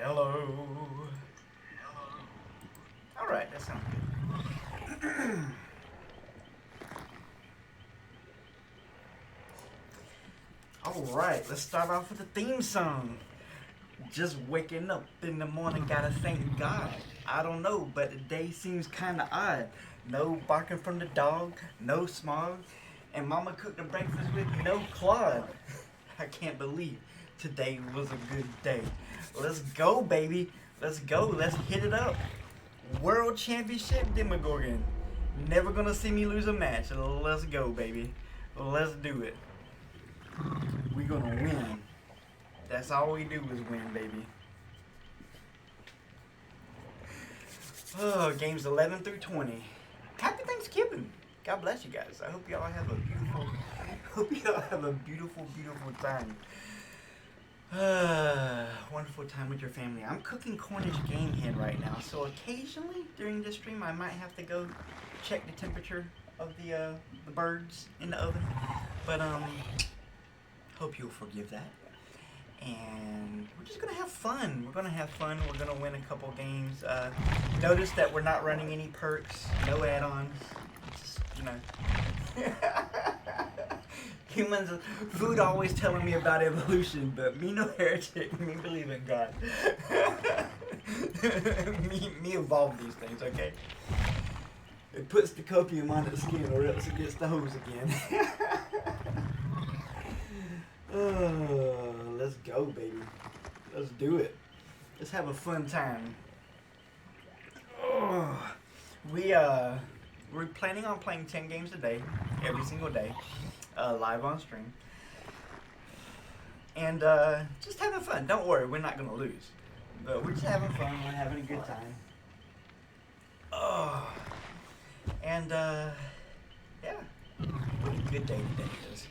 Hello. Alright, that sounds good. Alright, let's start off with the theme song. Just waking up in the morning, gotta thank God. I don't know, but the day seems kinda odd. No barking from the dog, no smog, and mama cooked the breakfast with no Claude. I can't believe today was a good day. Let's go, baby. Let's go. Let's hit it up. World Championship Demogorgon. Never gonna see me lose a match. Let's go, baby. Let's do it. We gonna win. That's all we do is win, baby. Oh, games 11 through 20. Happy Thanksgiving. God bless you guys. I hope y'all have a beautiful, beautiful time. Wonderful time with your family. I'm cooking Cornish game hen right now, so occasionally during this stream I might have to go check the temperature of the birds in the oven. But hope you'll forgive that. And we're just gonna have fun. We're gonna have fun. We're gonna win a couple games. Notice that we're not running any perks, no add-ons. Just, you know. Humans, food always telling me about evolution, but me no heretic, me believe in God. me evolve these things, okay? It puts the copium on its skin or else it gets the hose again. Let's go, baby. Let's do it. Let's have a fun time. We're planning on playing 10 games a day, every single day, live on stream. And just having fun. Don't worry, we're not going to lose. But we're just having fun. We're having a good time. Yeah. What a good day today is.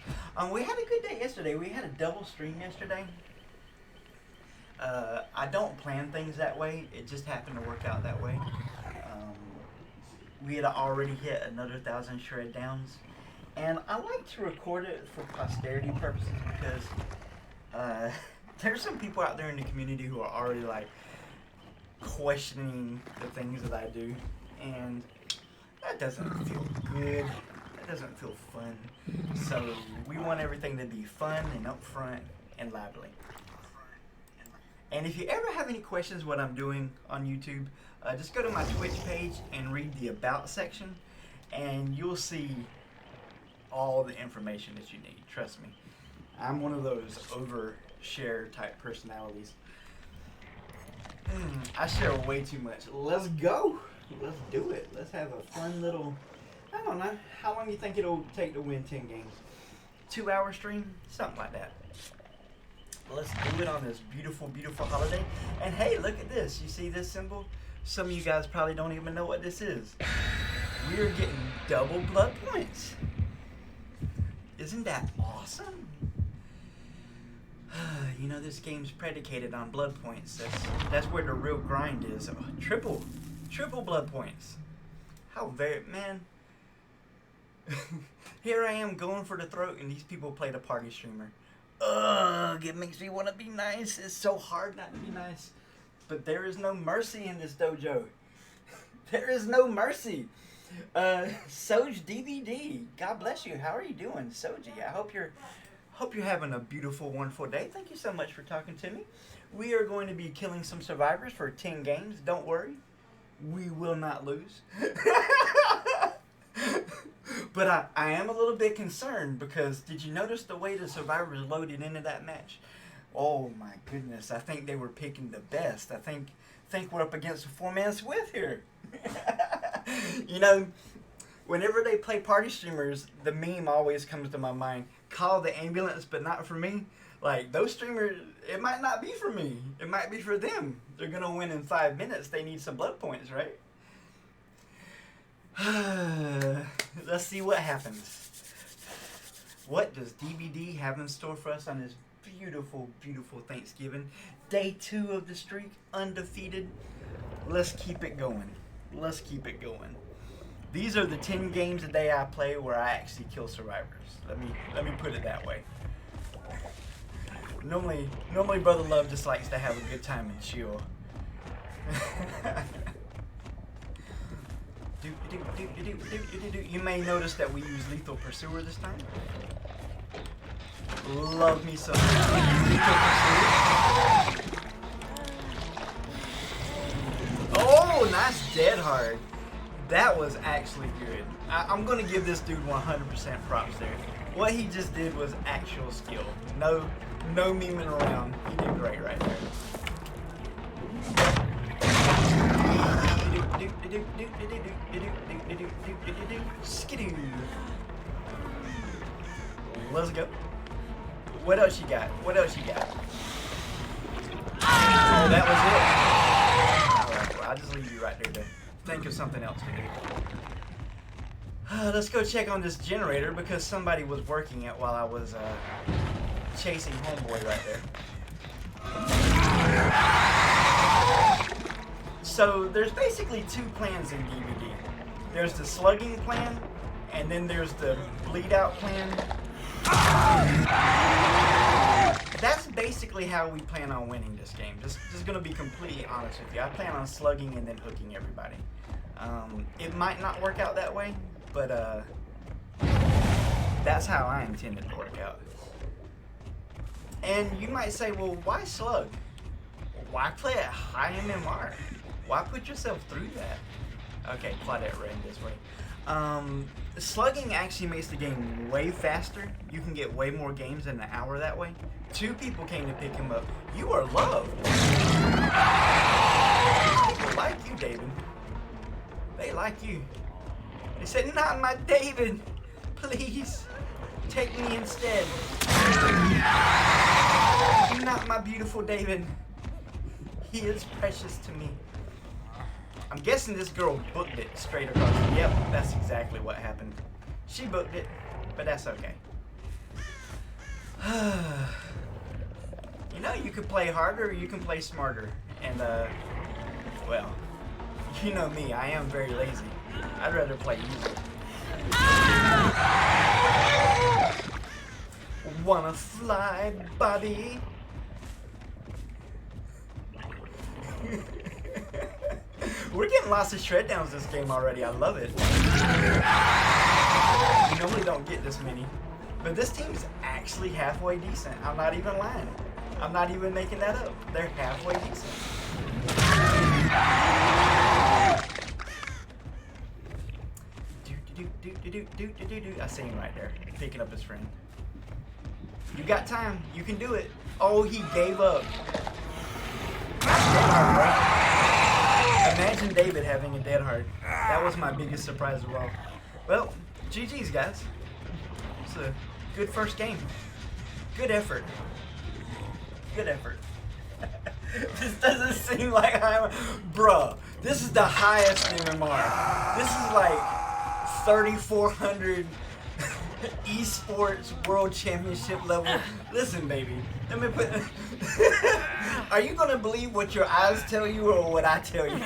We had a good day yesterday. We had a double stream yesterday. I don't plan things that way. It just happened to work out that way. We had already hit another 1,000 shred downs. And I like to record it for posterity purposes because there's some people out there in the community who are already like questioning the things that I do. And that doesn't feel good. That doesn't feel fun. So we want everything to be fun and upfront and lively. And if you ever have any questions what I'm doing on YouTube, just go to my Twitch page and read the About section, and you'll see all the information that you need. Trust me. I'm one of those overshare type personalities. I share way too much. Let's go. Let's do it. Let's have a fun little, I don't know, how long do you think it'll take to win 10 games? 2-hour stream? Something like that. Let's do it on this beautiful, beautiful holiday. And hey, look at this. You see this symbol? Some of you guys probably don't even know what this is. We are getting double blood points. Isn't that awesome? You know, this game's predicated on blood points. That's where the real grind is. Triple blood points. How very, man. Here I am going for the throat and these people play the party streamer. Ugh, it makes me want to be nice. It's so hard not to be nice. But there is no mercy in this dojo. There is no mercy. Soj DVD, God bless you. How are you doing, Soji? I hope you're having a beautiful, wonderful day. Thank you so much for talking to me. We are going to be killing some survivors for 10 games. Don't worry. We will not lose. But I am a little bit concerned because did you notice the way the survivors loaded into that match? Oh my goodness, I think they were picking the best. I think we're up against a 4-man Swift here. You know, whenever they play party streamers, the meme always comes to my mind. Call the ambulance, but not for me. Like, those streamers, it might not be for me. It might be for them. They're going to win in 5 minutes. They need some blood points, right? Let's see what happens. What does DVD have in store for us on this beautiful, beautiful Thanksgiving? Day 2 of the streak, undefeated. Let's keep it going. Let's keep it going. These are the 10 games a day I play where I actually kill survivors. Let me put it that way. Normally Brother Love just likes to have a good time and chill. You may notice that we use Lethal Pursuer this time. Love me some Lethal Pursuer. Oh, nice dead hard. That was actually good. I'm gonna give this dude 100% props there. What he just did was actual skill. No memeing around. He did great right there. Skidoo. Let's go. What else you got? What else you got? Oh, that was it. Alright, well, I'll just leave you right there to think of something else to do. Let's go check on this generator because somebody was working it while I was chasing homeboy right there. So there's basically two plans in DVD. There's the slugging plan, and then there's the bleed out plan. That's basically how we plan on winning this game. Just gonna be completely honest with you. I plan on slugging and then hooking everybody. It might not work out that way, but that's how I intend it to work out. And you might say, well, why slug? Why play at high MMR? Why put yourself through that? Okay, Claudette ran this way. Slugging actually makes the game way faster. You can get way more games in an hour that way. 2 people came to pick him up. You are loved. People like you, David. They like you. They said, not my David. Please, take me instead. Not my beautiful David. He is precious to me. I'm guessing this girl booked it straight across. Yep, that's exactly what happened. She booked it, but that's okay. You know, you can play harder or you can play smarter. And, well, you know me, I am very lazy. I'd rather play easy. Wanna fly, Bobby? We're getting lots of shred downs this game already. I love it. You normally don't get this many. But this team is actually halfway decent. I'm not even lying. I'm not even making that up. They're halfway decent. I see him right there, picking up his friend. You got time. You can do it. Oh, he gave up. Imagine David having a dead heart. That was my biggest surprise of all. Well, GG's, guys. It's a good first game. Good effort. Good effort. This doesn't seem like I'm... Bruh, this is the highest MMR. This is like 3,400 esports world championship level. Listen, baby. Let me put... Are you going to believe what your eyes tell you or what I tell you?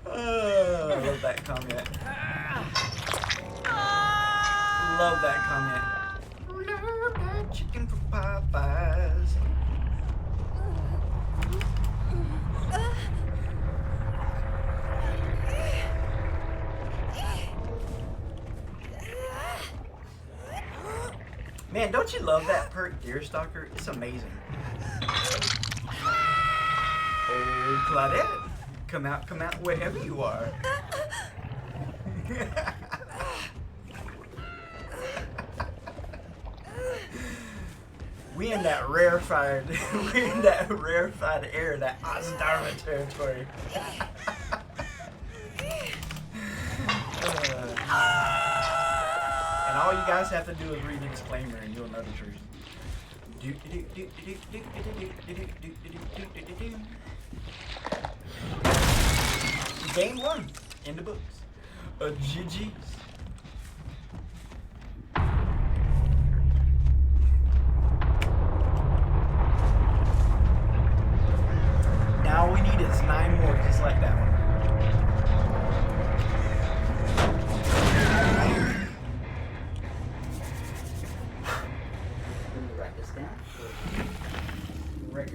I love that comment. Love that comment. Love that chicken from Popeyes. Man, don't you love that perk, Deerstalker? It's amazing. Oh, Claudette. Come out wherever you are. We in that rarefied, air, that Ozdara territory. And all you guys have to do is read the disclaimer and you'll know the truth. Game 1 in the books. GG's. Now all we need is 9 more, just like that one.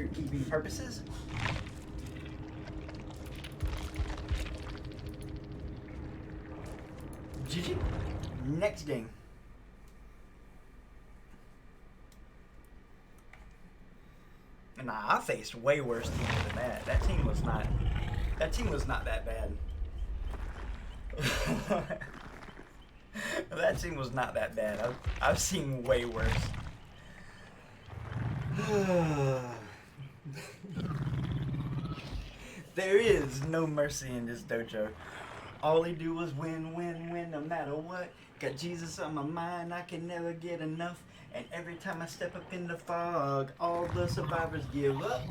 record-keeping purposes. GG. Next game. Nah, I faced way worse teams than that. That team was not that bad. That team was not that bad. I've seen way worse. There is no mercy in this dojo. All they do is win, win, win, no matter what. Got Jesus on my mind, I can never get enough. And every time I step up in the fog, all the survivors give up.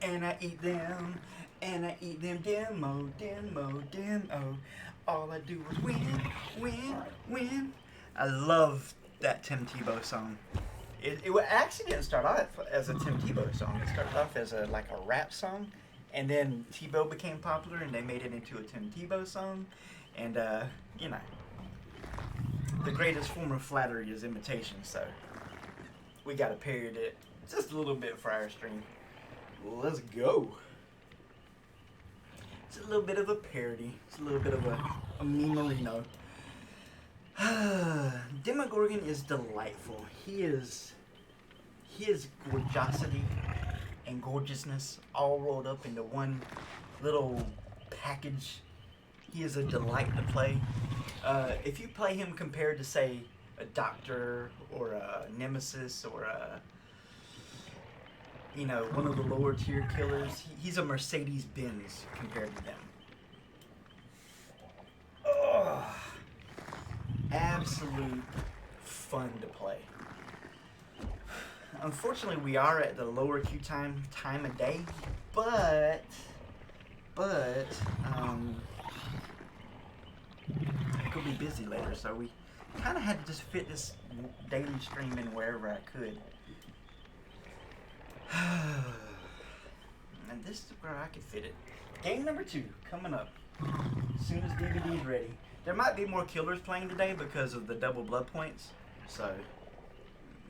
And I eat them, demo, demo, demo. All I do is win, win, win. I love that Tim Tebow song. It actually didn't start off as a Tim Tebow song. It started off as a rap song. And then Tebow became popular and they made it into a Tim Tebow song. And, you know, the greatest form of flattery is imitation, so we got to parody it just a little bit for our stream. Let's go. It's a little bit of a parody. It's a little bit of a memerino. Demogorgon is delightful. His gorgeosity and gorgeousness all rolled up into one little package. He is a delight to play. If you play him compared to, say, a Doctor or a Nemesis or a, you know, one of the lower tier killers, he's a Mercedes-Benz compared to them. Ugh. Absolute fun to play. Unfortunately, we are at the lower queue time of day, but I could be busy later, so we kind of had to just fit this daily stream in wherever I could. And this is where I could fit it. Game number 2 coming up as soon as DVD's ready. There might be more killers playing today because of the double blood points, so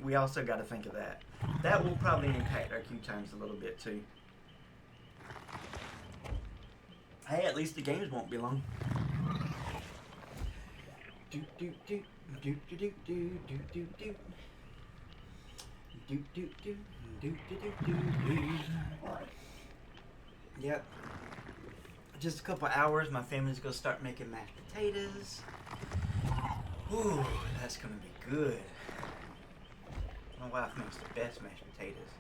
we also got to think of that. That will probably impact our queue times a little bit too. Hey, at least the games won't be long. Do do do do do do do do do do do do do do do do. Yep. Just a couple hours, my family's gonna start making mashed potatoes. Ooh, that's gonna be good. My wife makes the best mashed potatoes.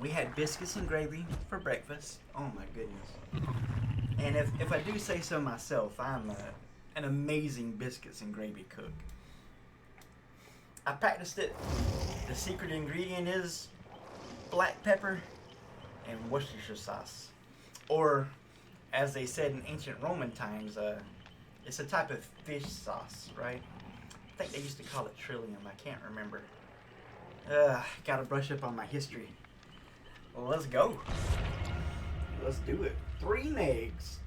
We had biscuits and gravy for breakfast. Oh my goodness. And if I do say so myself, I'm an amazing biscuits and gravy cook. I practiced it. The secret ingredient is black pepper and Worcestershire sauce. Or, as they said in ancient Roman times, it's a type of fish sauce, right? I think they used to call it trillium. I can't remember. Gotta brush up on my history. Well, let's go. Let's do it. 3 eggs.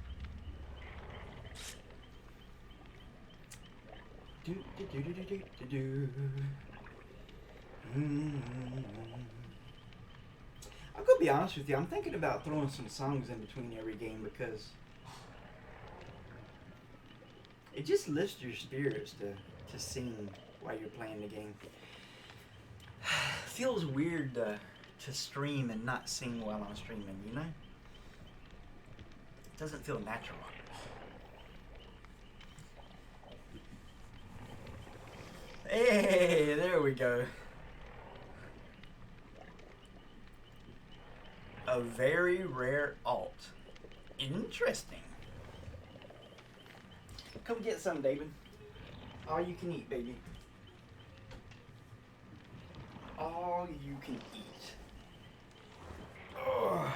Do do do do do do do. I'm gonna be honest with you. I'm thinking about throwing some songs in between every game because it just lifts your spirits to sing while you're playing the game. Feels weird to stream and not sing while I'm streaming, you know? It doesn't feel natural. Hey, there we go. A very rare alt. Interesting. Come get some, David. All you can eat, baby. All you can eat. Ugh.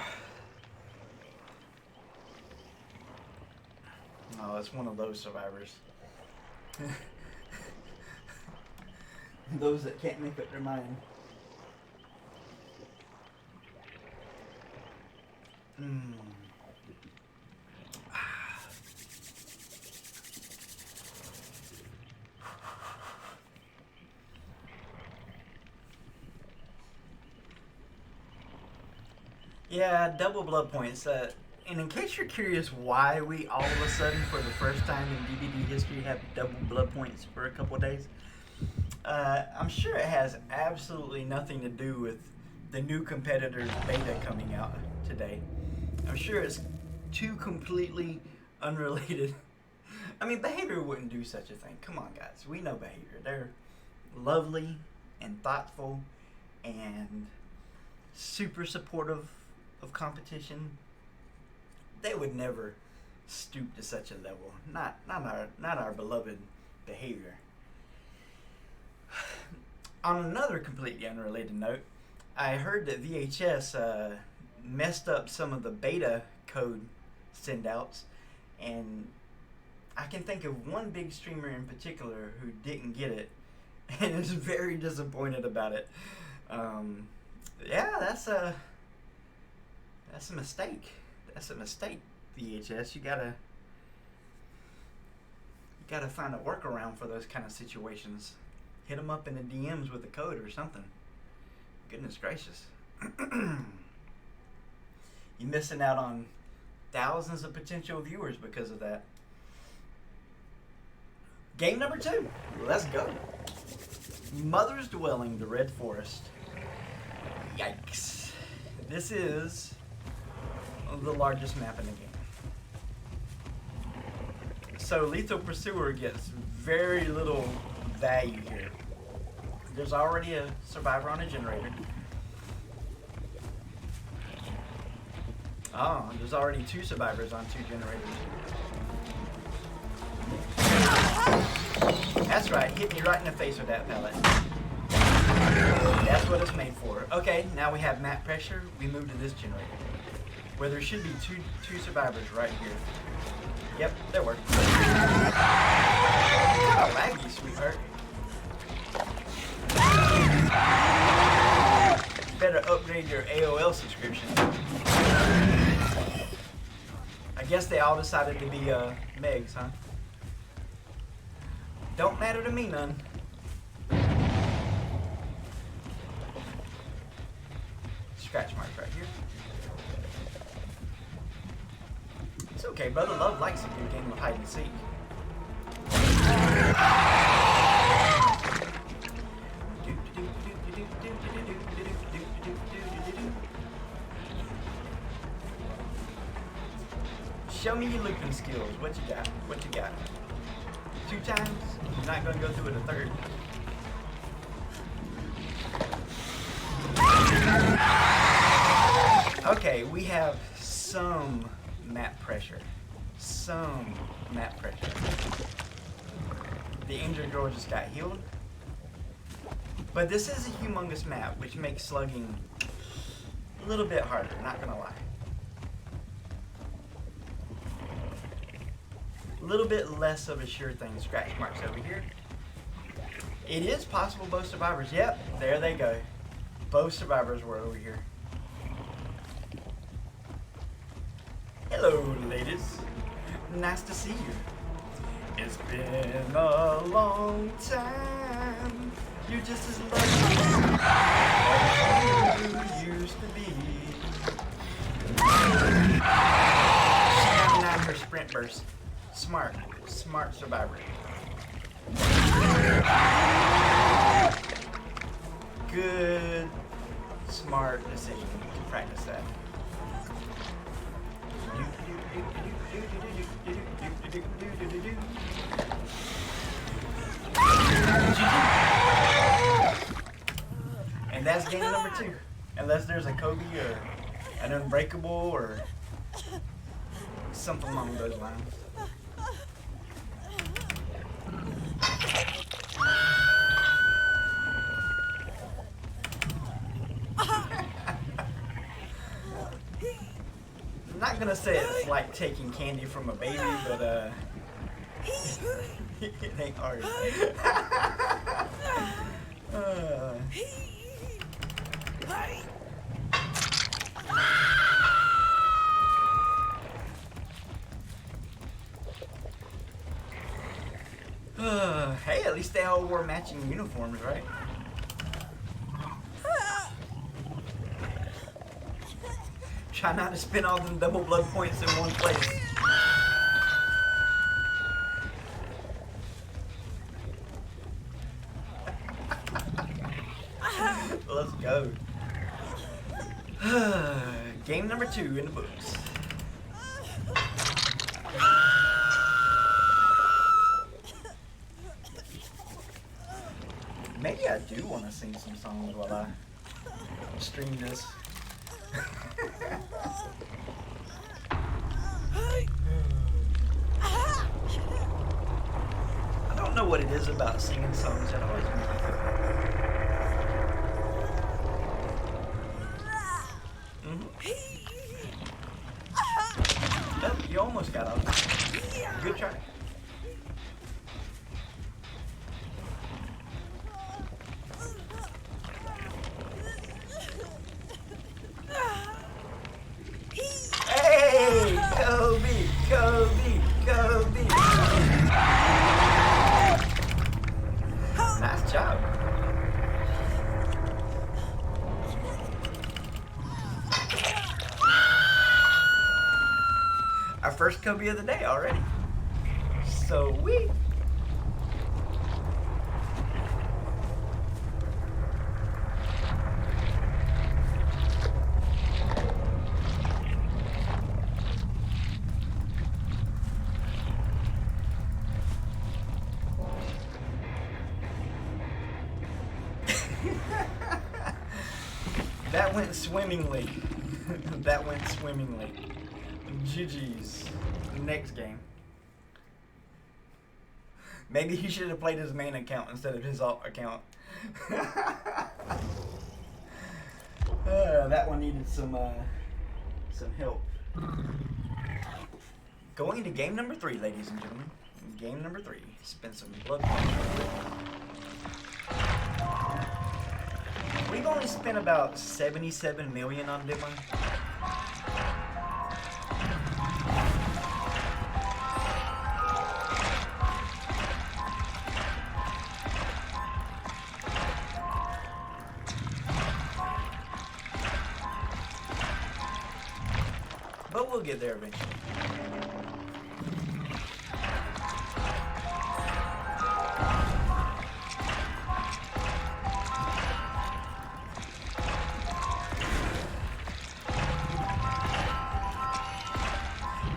Oh, it's one of those survivors. Those that can't make up their mind. Yeah, double blood points. And in case you're curious why we all of a sudden, for the first time in DVD history, have double blood points for a couple of days, I'm sure it has absolutely nothing to do with the new competitor's beta coming out today. I'm sure it's two completely unrelated. I mean, behavior wouldn't do such a thing. Come on, guys. We know behavior. They're lovely and thoughtful and super supportive of competition. They would never stoop to such a level. Not our beloved behavior. On another completely unrelated note, I heard that VHS messed up some of the beta code sendouts, and I can think of one big streamer in particular who didn't get it and is very disappointed about it. Yeah, that's a mistake. That's a mistake, VHS. You gotta find a workaround for those kind of situations. Hit them up in the DMs with a code or something. Goodness gracious. You're missing out on thousands of potential viewers because of that. Game number 2. Let's go. Mother's Dwelling, the Red Forest. Yikes. This is the largest map in the game. So Lethal Pursuer gets very little value here. There's already a survivor on a generator. Oh, there's already 2 survivors on 2 generators. That's right, hit me right in the face with that pellet. That's what it's made for. Okay, now we have map pressure. We move to this generator, where there should be two survivors right here. Yep, that worked. Kinda laggy, sweetheart. Better upgrade your AOL subscription. I guess they all decided to be Megs, huh? Don't matter to me none. Scratch marks right here. It's okay, Brother Love likes a good game of hide and seek. Show me your looping skills. What you got? What you got? 2 times? You're not gonna go through it a third. Okay, we have some map pressure. Some map pressure. The injured girl just got healed. But this is a humongous map, which makes slugging a little bit harder, not gonna lie. A little bit less of a sure thing. Scratch marks over here. It is possible both survivors. Yep, there they go. Both survivors were over here. Hello, ladies. Nice to see you. It's been a long time. You're just as lucky as you used to be. She got her sprint burst. Smart survivor. Good, smart decision to practice that. And that's game number 2. Unless there's a Kobe or an Unbreakable or something along those lines. I'm not gonna say it's like taking candy from a baby, but it ain't hard. Hey, at least they all wore matching uniforms, right? Try not to spend all them double blood points in one place. Let's go. Game number 2 in the books. Maybe I do want to sing some songs while I stream this. I don't know what it is about singing songs that always make me feel happy. Oh, you almost got off. Good try. Hey! Kobe! Kobe! Kobe! Nice job. Our first Kobe of the day already. Sweet. That went swimmingly. That went swimmingly. GG's. Next game. Maybe he should have played his main account instead of his alt account. That one needed some help. Going into game number 3, ladies and gentlemen. Game number 3. Spend some blood points. We've only spent about 77 million on Demo. But we'll get there eventually.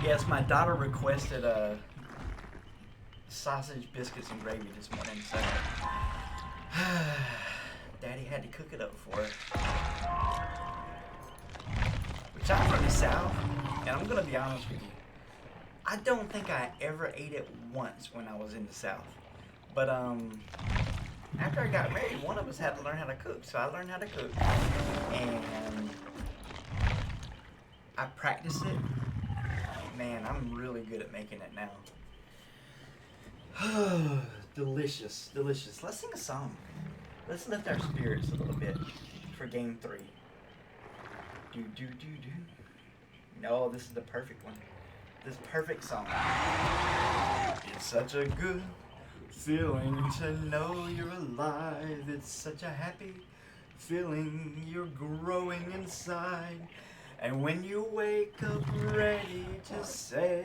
Yes, my daughter requested sausage, biscuits, and gravy this morning, so Daddy had to cook it up for her. Which I'm from the South, and I'm gonna be honest with you, I don't think I ever ate it once when I was in the South. But after I got married, one of us had to learn how to cook, so I learned how to cook, and I practiced it. Man, I'm really good at making it now. Delicious, delicious. Let's sing a song. Let's lift our spirits a little bit for game 3. Do, do, do, do. No, this is the perfect one. This perfect song. It's such a good feeling to know you're alive. It's such a happy feeling you're growing inside. And when you wake up ready to say,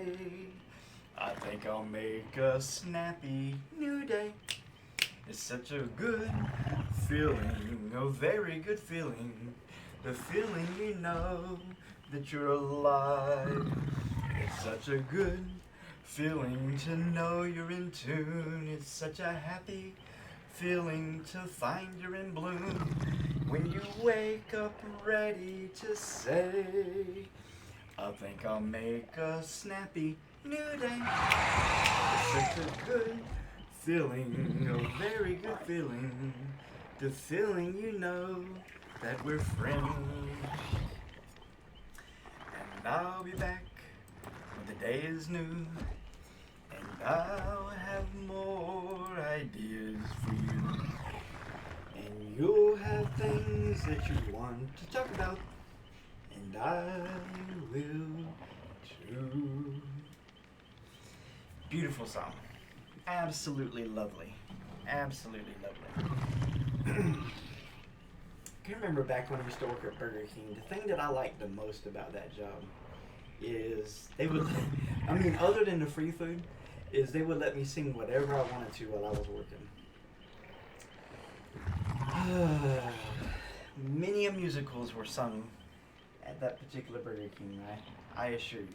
I think I'll make a snappy new day. It's such a good feeling, a very good feeling. The feeling you know that you're alive. It's such a good feeling to know you're in tune. It's such a happy feeling to find you're in bloom. When you wake up ready to say, I think I'll make a snappy new day. It's such a good feeling, a very good feeling. The feeling you know that we're friends. And I'll be back when the day is new. And I'll have more ideas for you. And you'll have things that you want to talk about, and I will too. Beautiful song. Absolutely lovely. Absolutely lovely. I can remember back when I used to work at Burger King, the thing that I liked the most about that job is they would, I mean, other than the free food, is they would let me sing whatever I wanted to while I was working. Many musicals were sung at that particular Burger King, I assure you.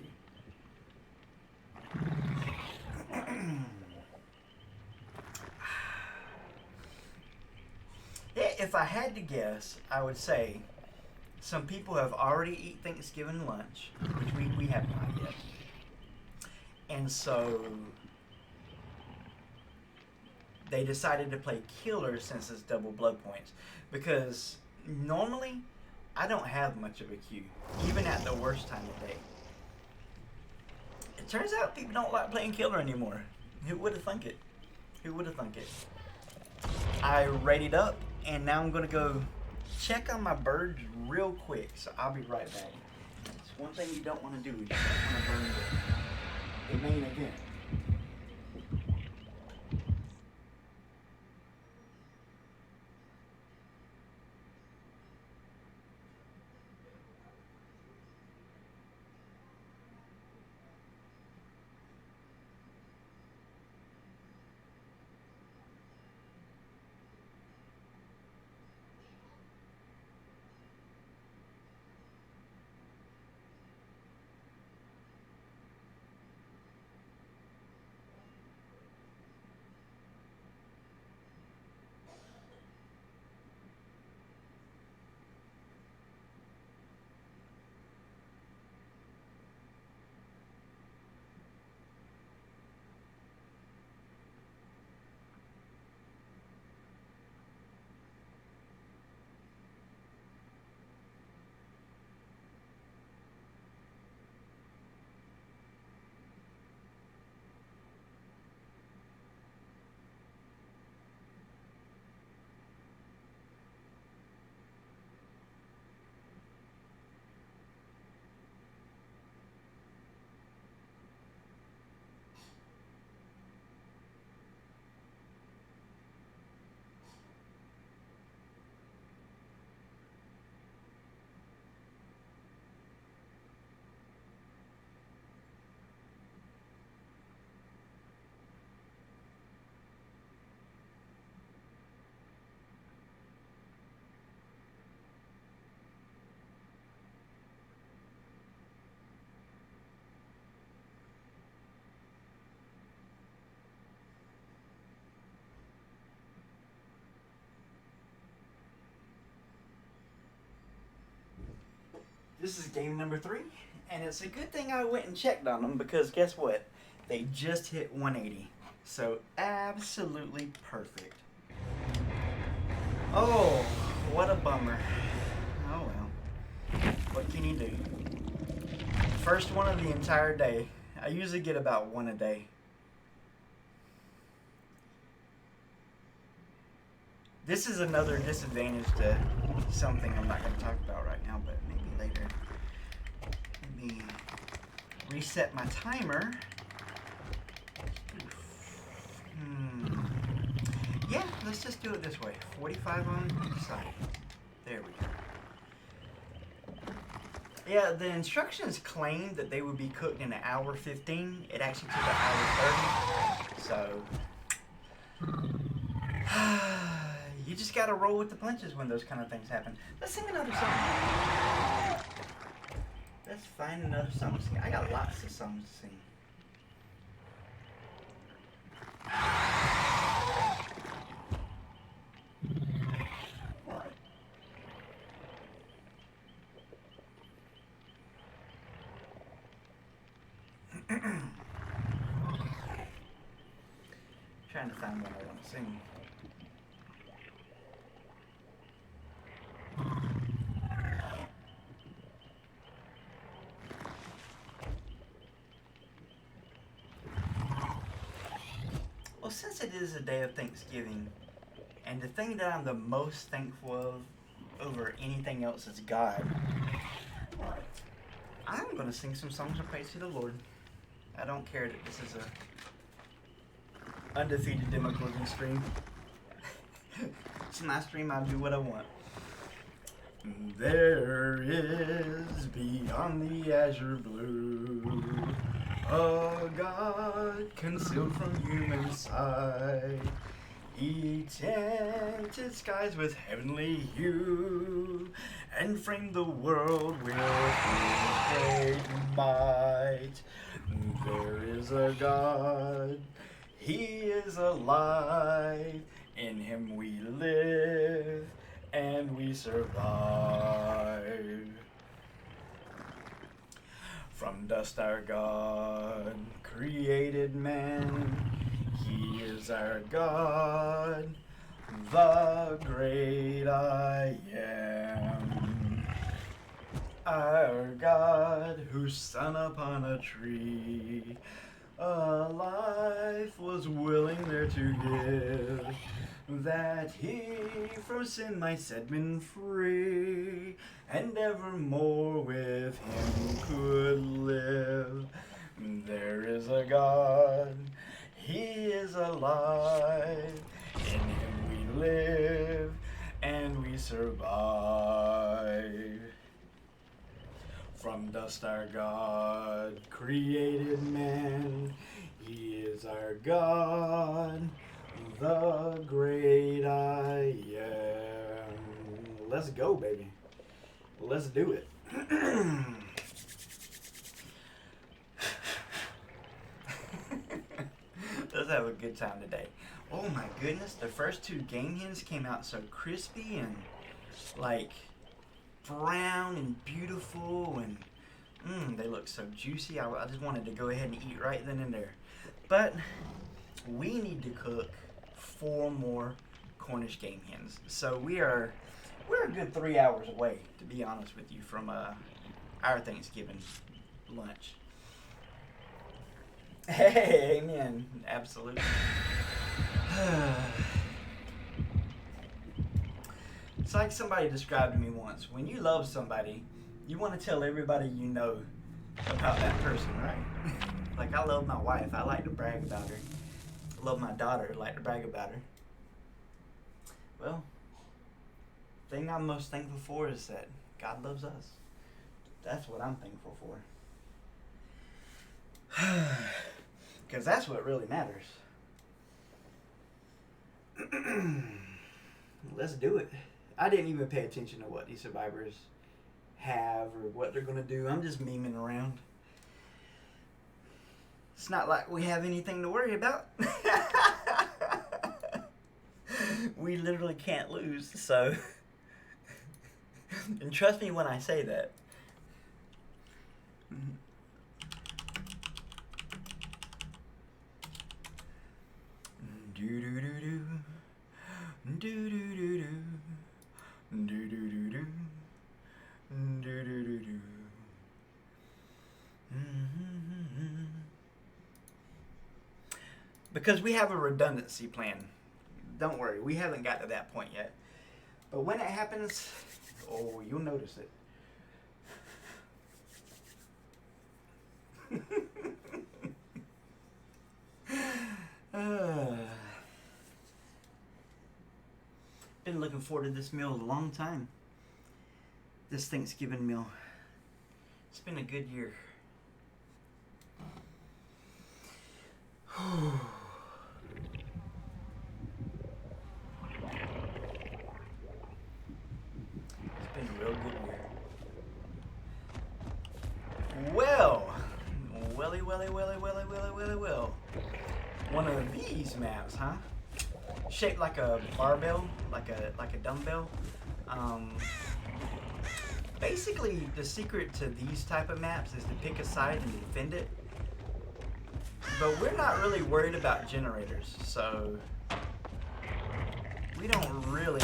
Yeah, if I had to guess, I would say some people have already eaten Thanksgiving lunch, which we have not yet. And so they decided to play killer since it's double blood points. Because normally, I don't have much of a queue, even at the worst time of day. It turns out people don't like playing killer anymore. Who would have thunk it? Who would have thunk it? I rated up, and now I'm going to go check on my birds real quick, so I'll be right back. It's one thing you don't want to do is you don't want to burn the main event. This is game number 3, and it's a good thing I went and checked on them because guess what? They just hit 180. So absolutely perfect. Oh, what a bummer. Oh well. What can you do? First one of the entire day. I usually get about one a day. This is another disadvantage to something I'm not going to talk about right now, but maybe later. Let me reset my timer. Yeah, let's just do it this way. 45 on each side. There we go. Yeah, the instructions claimed that they would be cooked in 1 hour 15. It actually took 1 hour 30. So you just gotta roll with the punches when those kind of things happen. Let's sing another song. Let's find another song to sing. I got lots of songs to sing. Trying to find what I want to sing. Well, since it is a day of Thanksgiving, and the thing that I'm the most thankful of over anything else is God, I'm going to sing some songs of praise to the Lord. I don't care that this is a Undefeated Demogorgon stream. It's my stream, I'll do what I want. There is beyond the azure blue a God concealed from human sight. He tinted skies with heavenly hue and framed the world with his great might. There is a God, he is alive, in him we live and we survive. From dust our God created man. He is our God, the great I am. Our God, whose son upon a tree a life was willing there to give, that he from sin might set men free, and evermore with him could live. There is a God, he is alive, in him we live and we survive. From dust our God created man. He is our God, the great I am. Let's go, baby. Let's do it. Let's have a good time today. Oh my goodness, the first two game hens came out so crispy and like brown and beautiful, and they look so juicy. I just wanted to go ahead and eat right then and there. But we need to cook 4 more Cornish game hens. So we're a good 3 hours away, to be honest with you, from our Thanksgiving lunch. Hey, amen. Absolutely. It's like somebody described to me once. When you love somebody, you want to tell everybody you know about that person, right? Like, I love my wife. I like to brag about her. I love my daughter. I like to brag about her. Well, the thing I'm most thankful for is that God loves us. That's what I'm thankful for. Because that's what really matters. Let's do it. I didn't even pay attention to what these survivors have or what they're going to do. I'm just memeing around. It's not like we have anything to worry about. We literally can't lose, so. And trust me when I say that. Do-do-do-do. Do-do-do-do. Do-do-do-do. Do-do-do-do. Because we have a redundancy plan. Don't worry, we haven't got to that point yet. But when it happens, oh, you'll notice it. Been looking forward to this meal a long time. This Thanksgiving meal. It's been a good year. It's been a real good year. Well. One of these maps, huh? Shaped like a barbell, like a dumbbell. Basically, the secret to these type of maps is to pick a side and defend it. But we're not really worried about generators, so we don't really.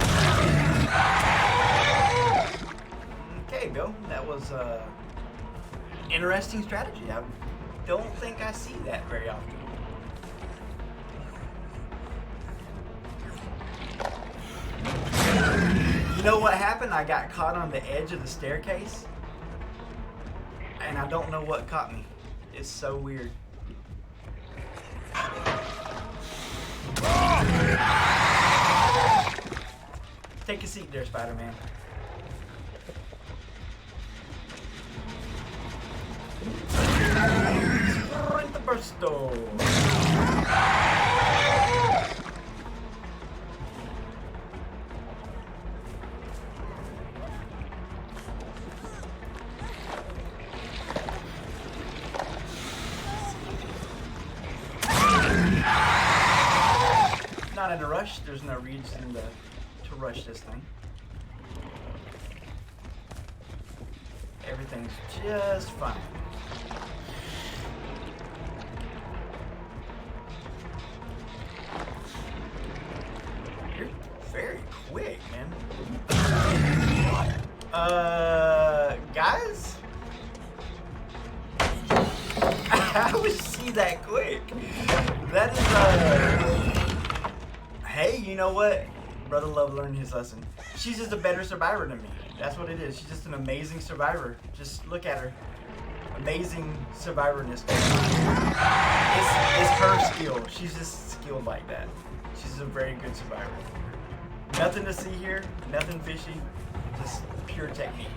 Okay, Bill, that was interesting strategy. I don't think I see that very often. You know what happened? I got caught on the edge of the staircase, and I don't know what caught me. It's so weird. Take a seat there, Spider-Man. Perfecto. Not in a rush. There's no reason to rush this thing. Everything's just fine. You're very quick, man. Guys? How would you see that quick? That is, hey, you know what? Brother Love learned his lesson. She's just a better survivor than me. That's what it is. She's just an amazing survivor. Just look at her. Amazing survivorness. It's her skill. She's just skilled like that. She's a very good survivor. Nothing to see here. Nothing fishy. Just pure technique.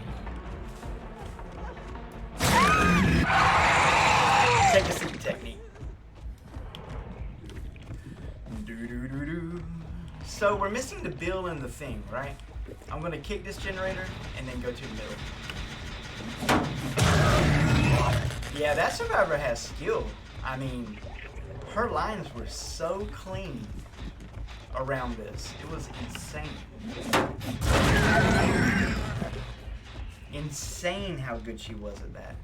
Take a seat technique. So we're missing the bill and the thing, right? I'm gonna kick this generator and then go to the middle. Yeah, that survivor has skill. I mean, her lines were so clean around this. It was insane. Insane how good she was at that.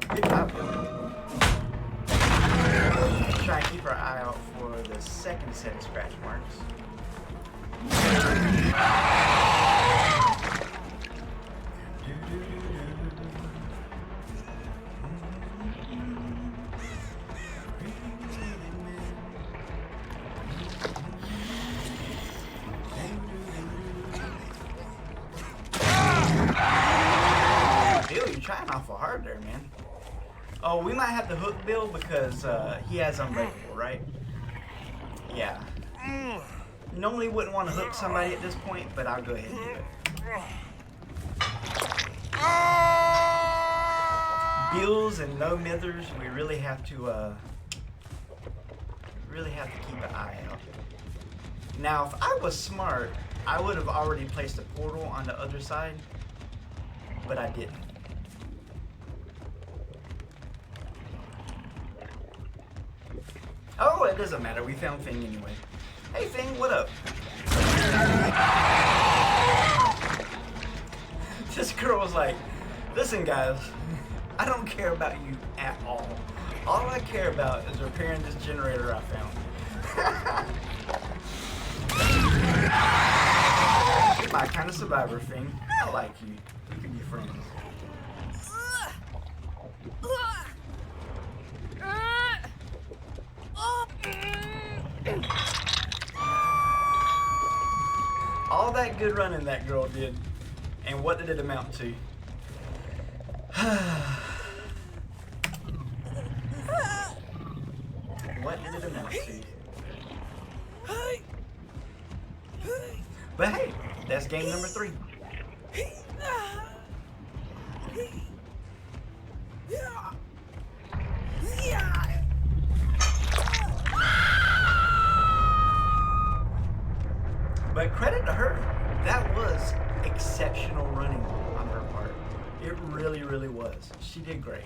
Good job, Bill. Try and keep our eye out for the second set of scratch marks. Bill, you're trying awful hard there, man. Oh, we might have to hook Bill because he has Unbreakable, right? Yeah. Normally wouldn't want to hook somebody at this point, but I'll go ahead and do it. Bills and no mithers, we really have to keep an eye out. Now, if I was smart, I would have already placed a portal on the other side, but I didn't. Oh, it doesn't matter. We found Fing anyway. Hey, Fing, what up? This girl was like, listen, guys, I don't care about you at all. All I care about is repairing this generator I found. You're my kind of survivor, Fing. I like you. We can be friends. All that good running that girl did, and what did it amount to? What did it amount to? But hey, that's game number 3. But credit to her, that was exceptional running on her part. It really, really was. She did great.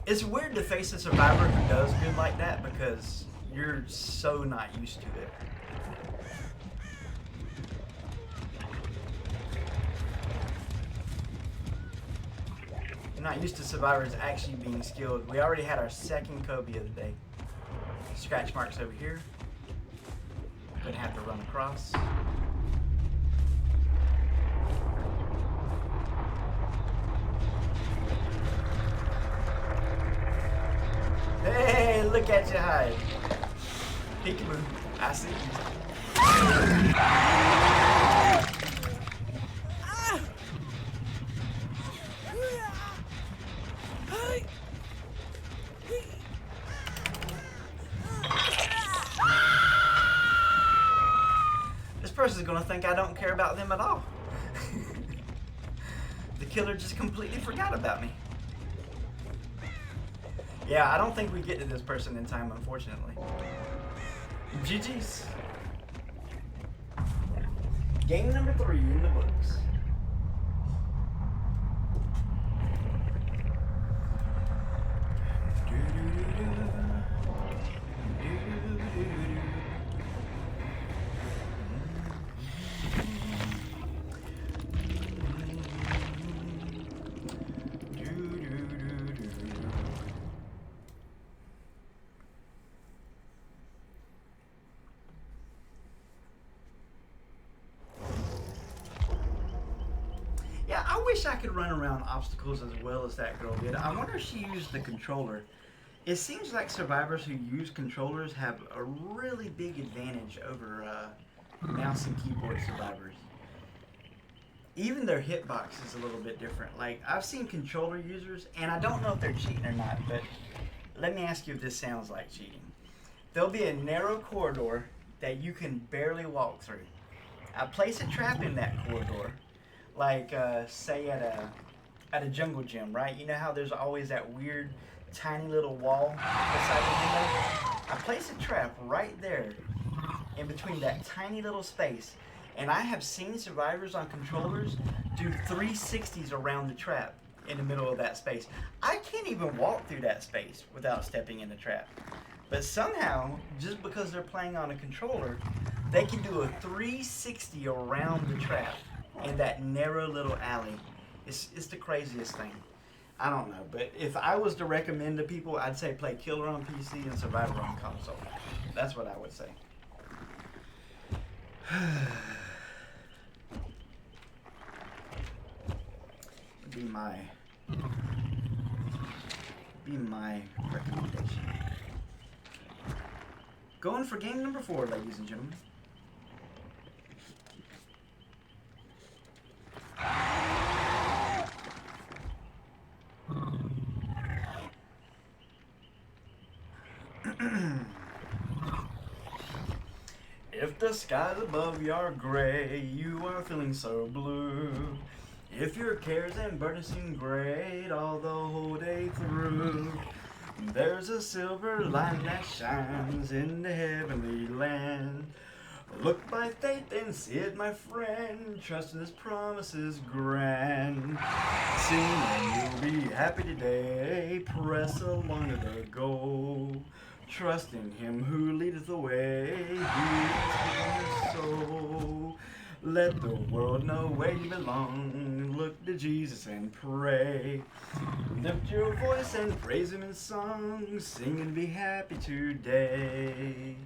It's weird to face a survivor who does good like that because you're so not used to it. You're not used to survivors actually being skilled. We already had our second Kobe of the day. Scratch marks over here. Gonna have to run across. Hey, look at you hide. Peekaboo, I see you. person's gonna think I don't care about them at all. The killer just completely forgot about me. Yeah, I don't think we get to this person in time, unfortunately. GG's. Game number 3 in the books. Yeah, I wish I could run around obstacles as well as that girl did. I wonder if she used the controller. It seems like survivors who use controllers have a really big advantage over mouse and keyboard survivors. Even their hitbox is a little bit different. Like, I've seen controller users, and I don't know if they're cheating or not, but let me ask you if this sounds like cheating. There'll be a narrow corridor that you can barely walk through. I place a trap in that corridor, like say at a jungle gym, right? You know how there's always that weird tiny little wall beside the window? I place a trap right there in between that tiny little space, and I have seen survivors on controllers do 360s around the trap in the middle of that space. I can't even walk through that space without stepping in the trap. But somehow, just because they're playing on a controller, they can do a 360 around the trap in that narrow little alley. It's the craziest thing. I don't know, but if I was to recommend to people, I'd say play Killer on PC and Survivor on console. That's what I would say. Be my recommendation. Going for game number 4, ladies and gentlemen. If the skies above you are gray, you are feeling so blue. If your cares and burdens seem great all the whole day through, there's a silver line that shines in the heavenly land. Look by faith and see it, my friend. Trust in His promises grand. Sing and you'll be happy today. Press along to the goal. Trust in Him who leadeth the way. He is keeping your soul. Let the world know where you belong. Look to Jesus and pray. Lift your voice and praise Him in song. Sing and be happy today.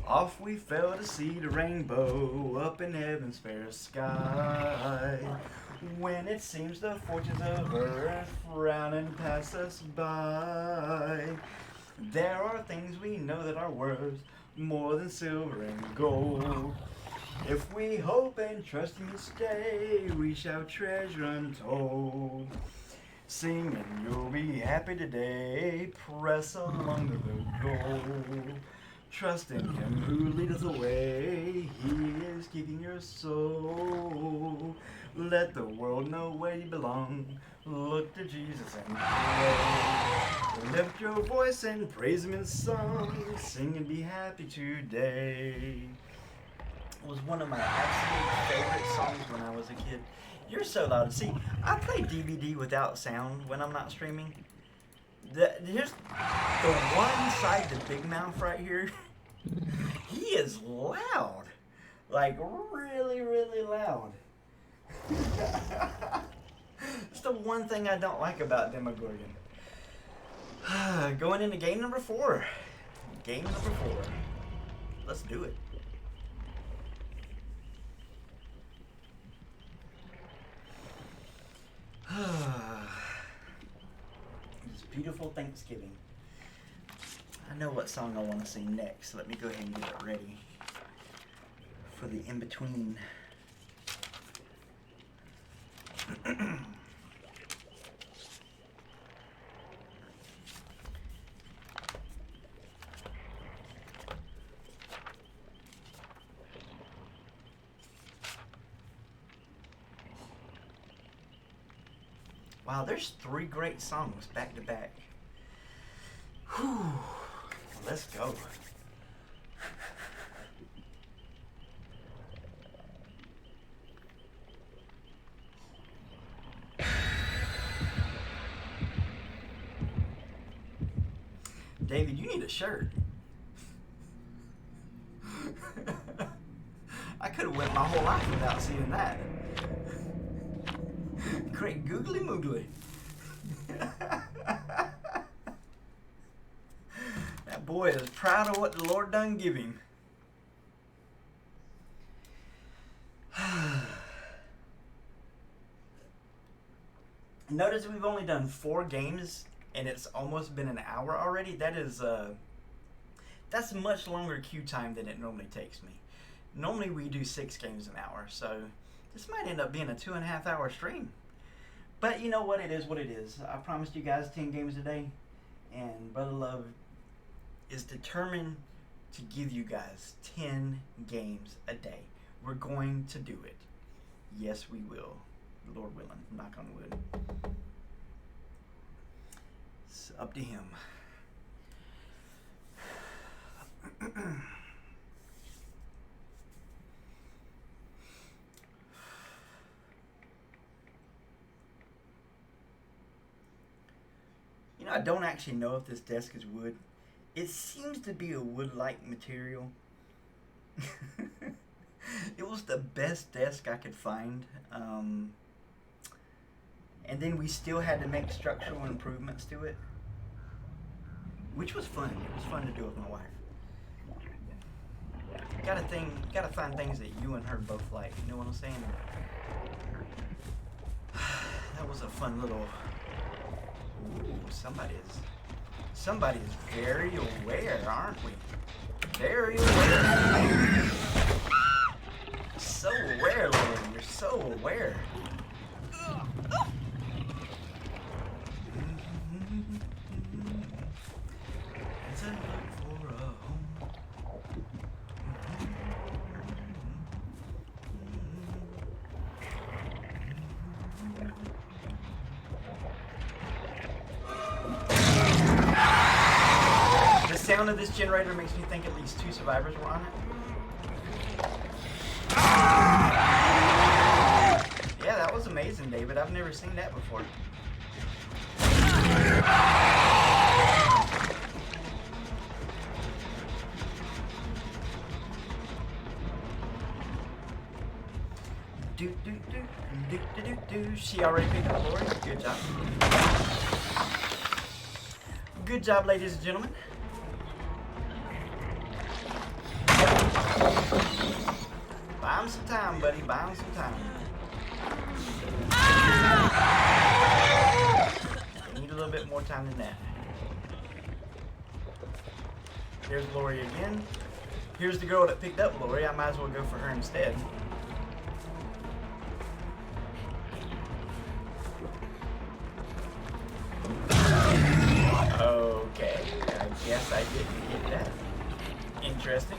Off we fell to see the rainbow up in heaven's fair sky. When it seems the fortunes of earth frown and pass us by, there are things we know that are worth more than silver and gold. If we hope and trust Him each day, we shall treasure untold. Sing and you'll be happy today. Press along to the goal. Trust in Him who leadeth the way. He is keeping your soul. Let the world know where you belong. Look to Jesus and pray. Lift your voice and praise Him in song. Sing and be happy today. It was one of my absolute favorite songs when I was a kid. You're so loud. See, I play DVD without sound when I'm not streaming. Here's the one side, the big mouth right here. He is loud. Like, really, really loud. It's the one thing I don't like about Demogorgon. Going into game number 4. Game number 4. Let's do it. It's beautiful Thanksgiving. I know what song I want to sing next. Let me go ahead and get it ready for the in-between. Wow, there's 3 great songs back to back. Whew. Let's go. David, you need a shirt. I could have went my whole life without seeing that. Great googly moogly. That boy is proud of what the Lord done give him. Notice we've only done 4 games and it's almost been an hour already. That is that's much longer queue time than it normally takes me. Normally we do 6 games an hour, so this might end up being a 2.5 hour stream. But you know what, it is what it is. I promised you guys 10 games a day, and Brother Love is determined to give you guys 10 games a day. We're going to do it. Yes, we will. Lord willing, knock on wood. It's up to him. You know, I don't actually know if this desk is wood. It seems to be a wood-like material. It was the best desk I could find. And then we still had to make structural improvements to it, which was fun. It was fun to do with my wife. Gotta find things that you and her both like. You know what I'm saying? That was a fun little. Ooh, somebody is very aware, aren't we? Very aware. So aware, Lord. You're so aware. The sound of this generator makes me think at least 2 survivors were on it. Yeah, that was amazing, David. I've never seen that before. She already picked up Lori. Good job. Good job, ladies and gentlemen. Buy him some time, buddy. Buy him some time. You need a little bit more time than that. There's Lori again. Here's the girl that picked up Lori. I might as well go for her instead. Okay, I guess I didn't get that. Interesting.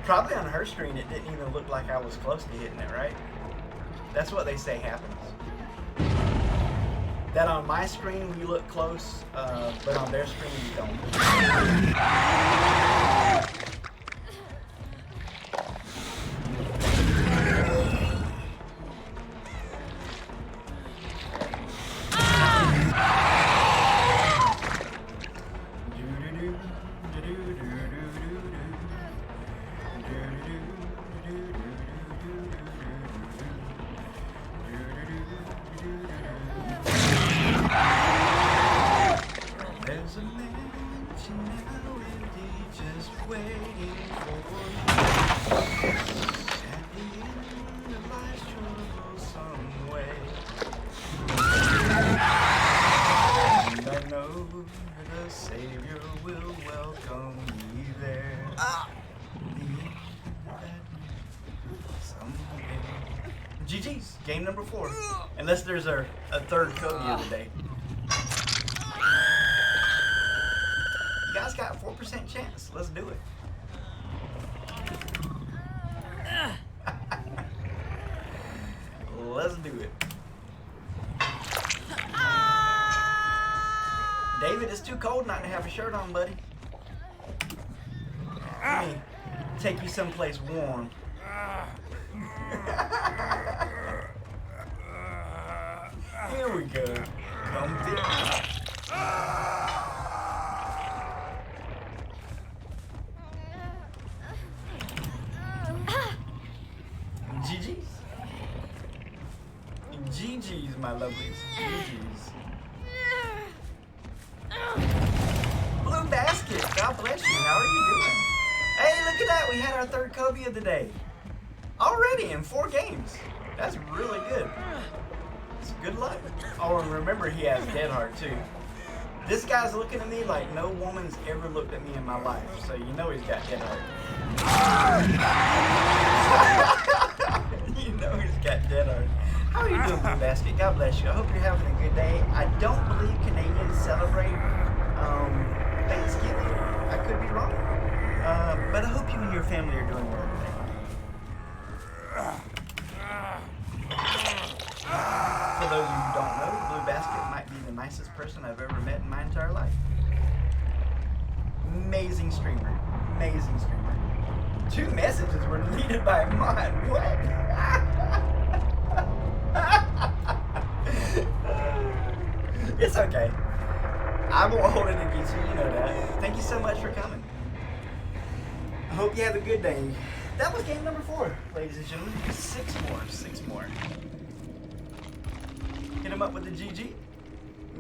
Probably on her screen it didn't even look like I was close to hitting it, right? That's what they say happens. That on my screen you look close, but on their screen you don't. GG's, game number 4. Unless there's a third Cody of the day. You guys got a 4% chance. Let's do it. Let's do it. David, it's too cold not to have a shirt on, buddy. Let me take you someplace warm. Here we go. Comfy. GG's. GG's, my lovelies. GG's. Blue basket. God bless you. How are you doing? Hey, look at that. We had our third Kobe of the day. Already in 4 games. That's really good. It's good luck. Oh, and remember, he has dead heart too. This guy's looking at me like no woman's ever looked at me in my life, so you know he's got dead heart. You know he's got dead heart. How are you doing, Blue Basket? God bless you. I hope you're having a good day. I don't believe Canadians celebrate Thanksgiving. I could be wrong. But I hope you and your family are doing well today. For those of you who don't know, Blue Basket might be the nicest person I've ever met in my entire life. Amazing streamer. Amazing streamer. 2 messages were deleted by a mod. What? It's okay. I won't hold it against you, you know that. Thank you so much for coming. I hope you have a good day. That was game number 4, ladies and gentlemen. 6 more. Hit them up with the GG.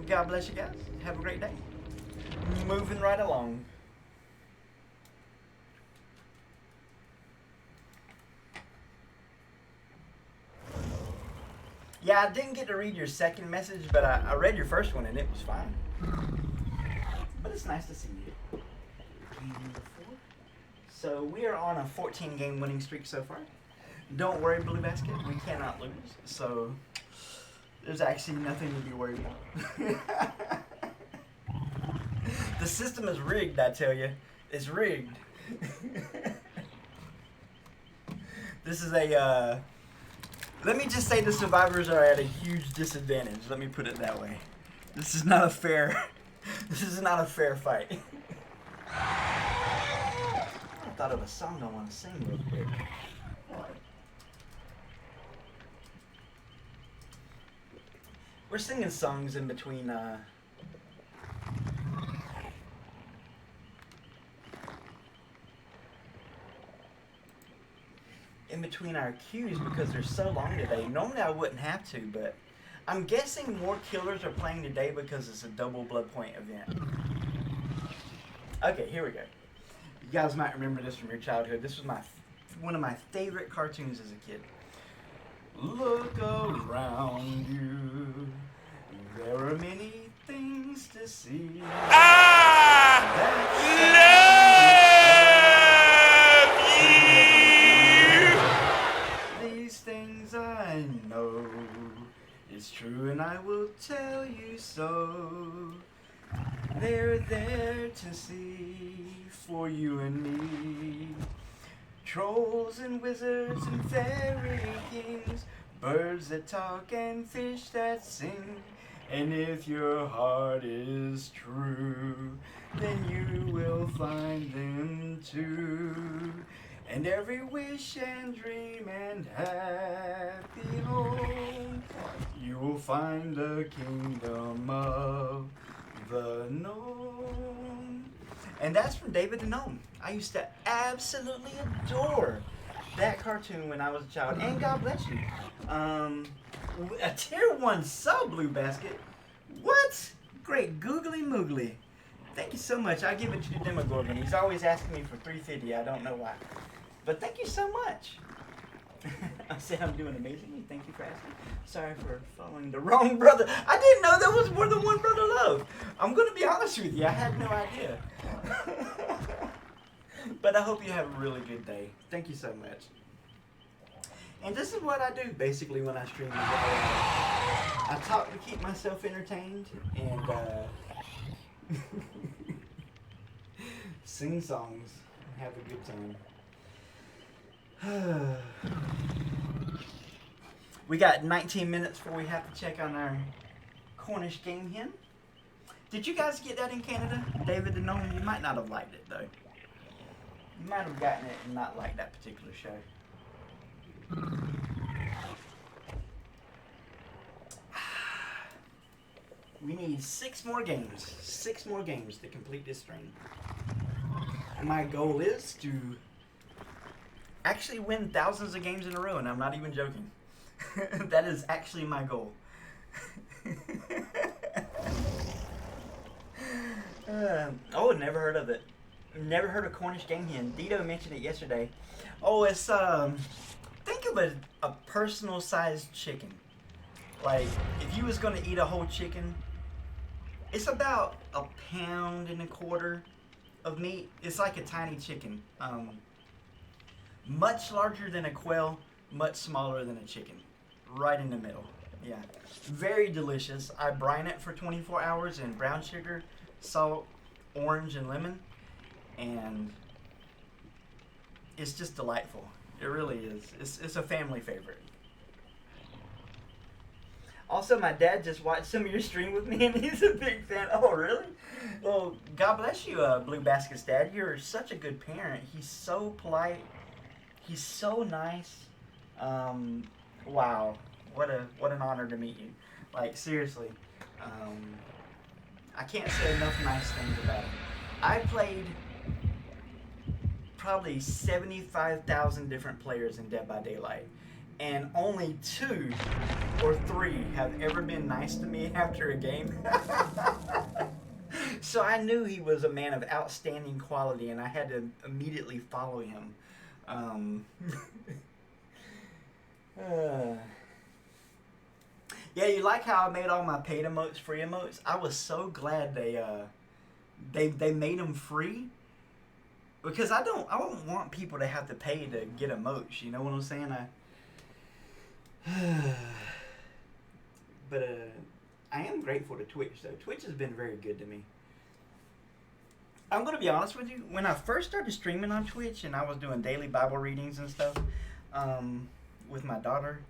God bless you guys. Have a great day. Moving right along. Yeah, I didn't get to read your second message, but I read your first one and it was fine. But it's nice to see you. Game number 4. So we are on a 14-game winning streak so far. Don't worry, Blue Basket. We cannot lose. So there's actually nothing to be worried about. The system is rigged, I tell you. It's rigged. This is a... let me just say the survivors are at a huge disadvantage. Let me put it that way. This is not a fair... This is not a fair fight. I thought of a song I want to sing real quick. We're singing songs in between, our queues because they're so long today. Normally I wouldn't have to, but I'm guessing more killers are playing today because it's a double blood point event. Okay, here we go. You guys might remember this from your childhood. This was one of my favorite cartoons as a kid. Look around you. There are many things to see. These things I know. It's true and I will tell you so. They're there to see for you and me. Trolls and wizards and fairy kings, birds that talk and fish that sing. And if your heart is true, then you will find them too. And every wish and dream and happy home, you will find the kingdom of the gnome. And that's from David the Gnome. I used to absolutely adore that cartoon when I was a child. And God bless you. A tier 1 sub, Blue Basket. What? Great googly moogly. Thank you so much. I give it to Demogorgon. He's always asking me for $3.50. I don't know why. But thank you so much. I say I'm doing amazingly. Thank you for asking. Sorry for following the wrong brother. I didn't know there was more than one Brother Love. I'm going to be honest with you. I had no idea. But I hope you have a really good day. Thank you so much. And this is what I do basically when I stream. I talk to keep myself entertained and sing songs and have a good time. We got 19 minutes before we have to check on our Cornish game hen. Did you guys get that in Canada? David the Gnome, you might not have liked it though. You might have gotten it and not liked that particular show. We need 6 more games. 6 more games to complete this stream. And my goal is to actually win thousands of games in a row, and I'm not even joking. That is actually my goal. Oh, never heard of it. Never heard of Cornish game hen. Dito mentioned it yesterday. Oh, it's think of a personal sized chicken. Like if you was gonna eat a whole chicken, it's about 1.25 pounds of meat. It's like a tiny chicken. Much larger than a quail, much smaller than a chicken. Right in the middle. Yeah. Very delicious. I brine it for 24 hours in brown sugar, salt, orange, and lemon. And it's just delightful. It really is. It's a family favorite. Also, my dad just watched some of your stream with me, and he's a big fan. Oh, really? Well, God bless you, Blue Basket's dad. You're such a good parent. He's so polite. He's so nice. Wow. What an honor to meet you. Like, seriously. I can't say enough nice things about him. I played probably 75,000 different players in Dead by Daylight, and only 2 or 3 have ever been nice to me after a game. So I knew he was a man of outstanding quality, and I had to immediately follow him. Yeah, you like how I made all my paid emotes free emotes? I was so glad they made them free, because I don't want people to have to pay to get emotes. You know what I'm saying? But I am grateful to Twitch though. Twitch has been very good to me. I'm gonna be honest with you. When I first started streaming on Twitch and I was doing daily Bible readings and stuff with my daughter,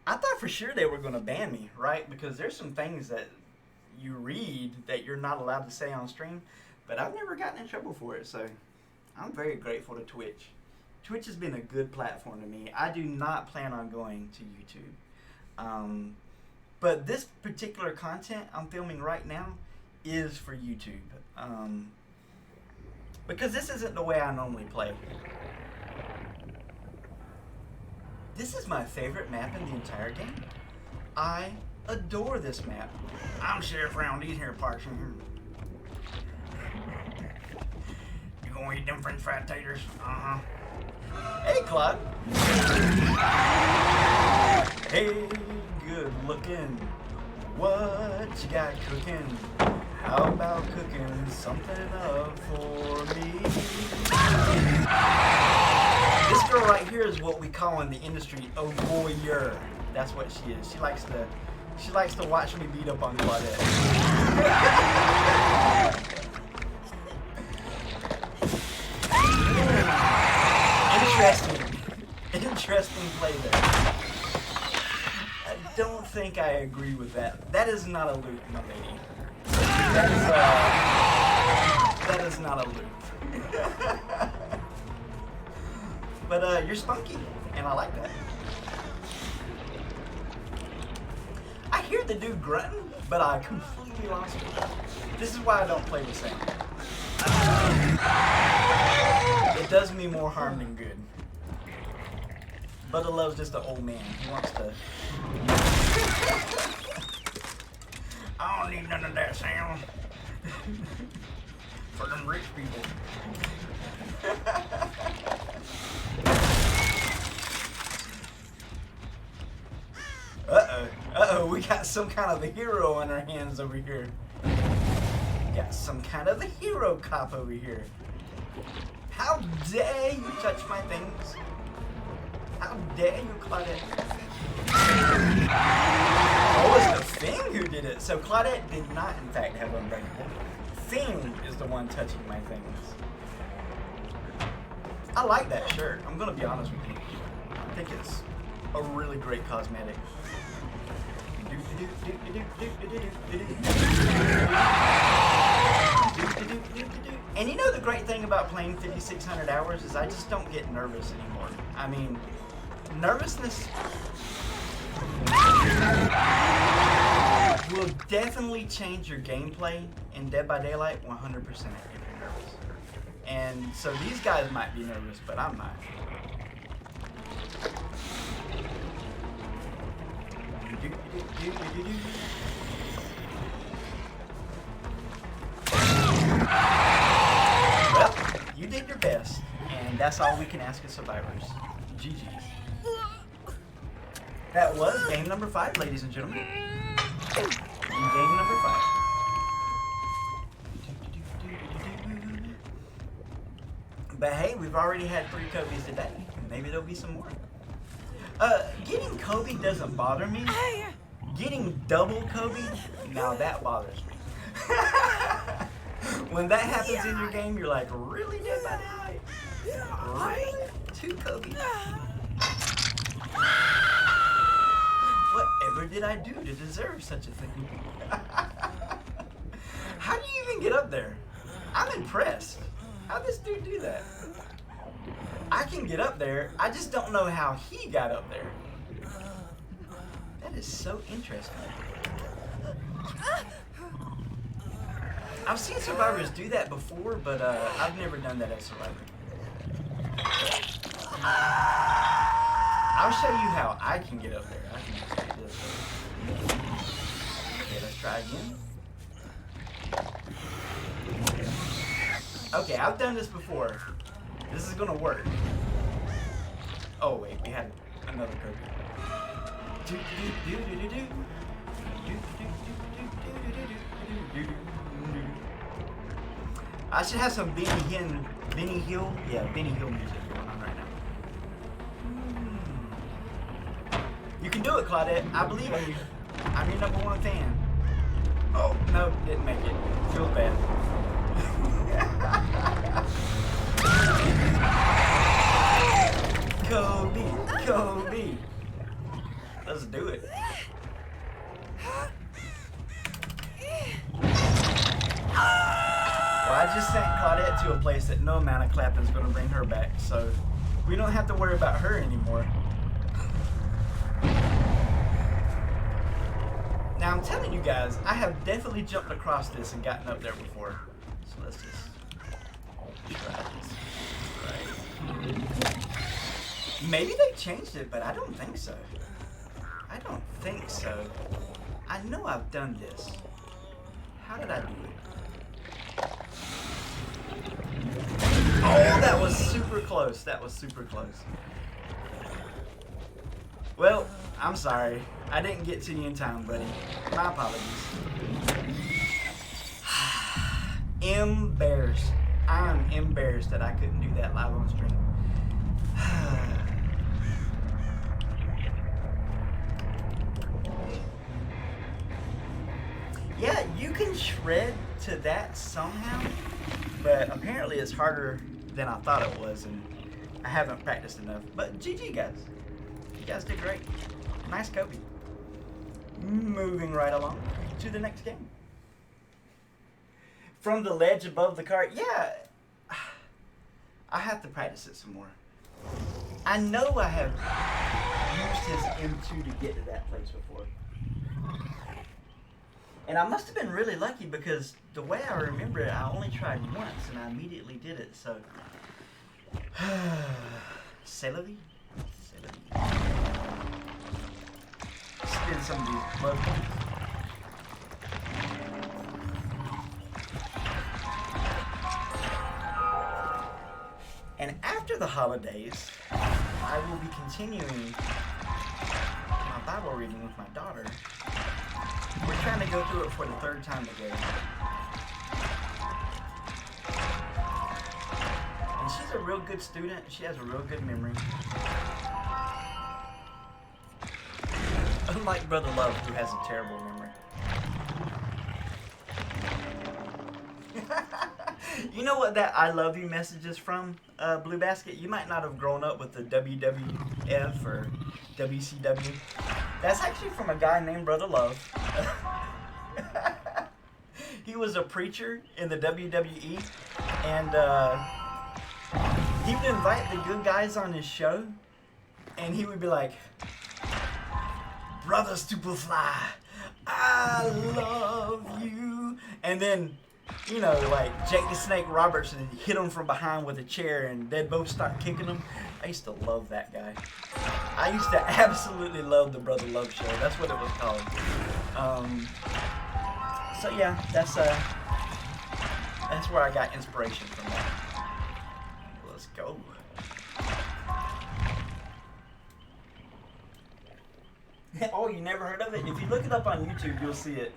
I thought for sure they were gonna ban me, right? Because there's some things that you read that you're not allowed to say on stream. But I've never gotten in trouble for it, so I'm very grateful to Twitch. Twitch has been a good platform to me. I do not plan on going to YouTube. But this particular content I'm filming right now is for YouTube. Because this isn't the way I normally play. This is my favorite map in the entire game. I adore this map. I'm Sheriff around these here parts in here. You gonna eat them French fried taters? Uh-huh. Hey, Claude. Hey, good looking. What you got cooking? How about cooking something up for me? This girl right here is what we call in the industry a voyeur. That's what she is. She likes to watch me beat up on Claudette. Interesting play there. I don't think I agree with that. That is not a loop, my lady. That is not a loop. But you're spunky, and I like that. I hear the dude grunting, but I completely lost it. This is why I don't play with Sam. It does me more harm than good. Butta Love's just an old man. He wants to... I don't need none of that, Sam. For them rich people. Uh-oh, we got some kind of a hero on our hands over here. Got some kind of a hero cop over here. How dare you touch my things? How dare you, Claudette? Oh, it's the Thing who did it. So Claudette did not, in fact, have Unbreakable. Thing is the one touching my things. I like that shirt. I'm gonna be honest with you. I think a really great cosmetic. And you know the great thing about playing 5,600 hours is I just don't get nervous anymore. I mean, nervousness will definitely change your gameplay in Dead by Daylight 100% if you're nervous. And so these guys might be nervous, but I'm not. Well, you did your best, and that's all we can ask of survivors. GG's. That was game number 5, ladies and gentlemen. Game number 5. But hey, we've already had 3 Kobe's today. Maybe there'll be some more. Getting Kobe doesn't bother me. Getting double Kobe, now that bothers me. When that happens in your game, you're like, really, Dead by Daylight? Really? 2 Kobe? Whatever did I do to deserve such a thing? How do you even get up there? I'm impressed. How'd this dude do that? I can get up there, I just don't know how he got up there. That is so interesting. I've seen survivors do that before, but I've never done that as a survivor. I'll show you how I can get up there. I can just do this. Okay, let's try again. Okay, I've done this before. This is gonna work. Oh wait, we had another Kobe. I should have some Benny Hill music going on right now. You can do it, Claudette. I believe in you. I'm your #1 fan. Oh, no, didn't make it. Feels bad. Kobe. Let's do it. Well, I just sent Claudette to a place that no amount of clapping is going to bring her back, so we don't have to worry about her anymore. Now, I'm telling you guys, I have definitely jumped across this and gotten up there before. So let's just try this. Right. Maybe they changed it, but I don't think so. I know I've done this. How did I do it? Oh, that was super close. Well, I'm sorry. I didn't get to you in time, buddy. My apologies. Embarrassed. I'm embarrassed that I couldn't do that live on stream. Yeah, you can shred to that somehow, but apparently it's harder than I thought it was, and I haven't practiced enough. But GG, guys. You guys did great. Nice Kobe. Moving right along to the next game. From the ledge above the cart, yeah, I have to practice it some more. I know I have used his M2 to get to that place before. And I must have been really lucky because the way I remember it, I only tried once and I immediately did it, so. C'est la vie. Spin some of these blood points. And after the holidays, I will be continuing my Bible reading with my daughter. We're trying to go through it for the 3rd time together. And she's a real good student. She has a real good memory. Unlike Brother Love, who has a terrible memory. You know what that I love you message is from, Blue Basket? You might not have grown up with the WWF or WCW. That's actually from a guy named Brother Love. He was a preacher in the WWE, and he would invite the good guys on his show, and he would be like, "Brother Superfly, I love you," and then, you know, like Jake the Snake Roberts and hit him from behind with a chair, and they'd both start kicking him. I used to love that guy. I used to absolutely love the Brother Love show. That's what it was called. So yeah, that's where I got inspiration from that. Let's go. Oh, you never heard of it? If you look it up on YouTube, you'll see it.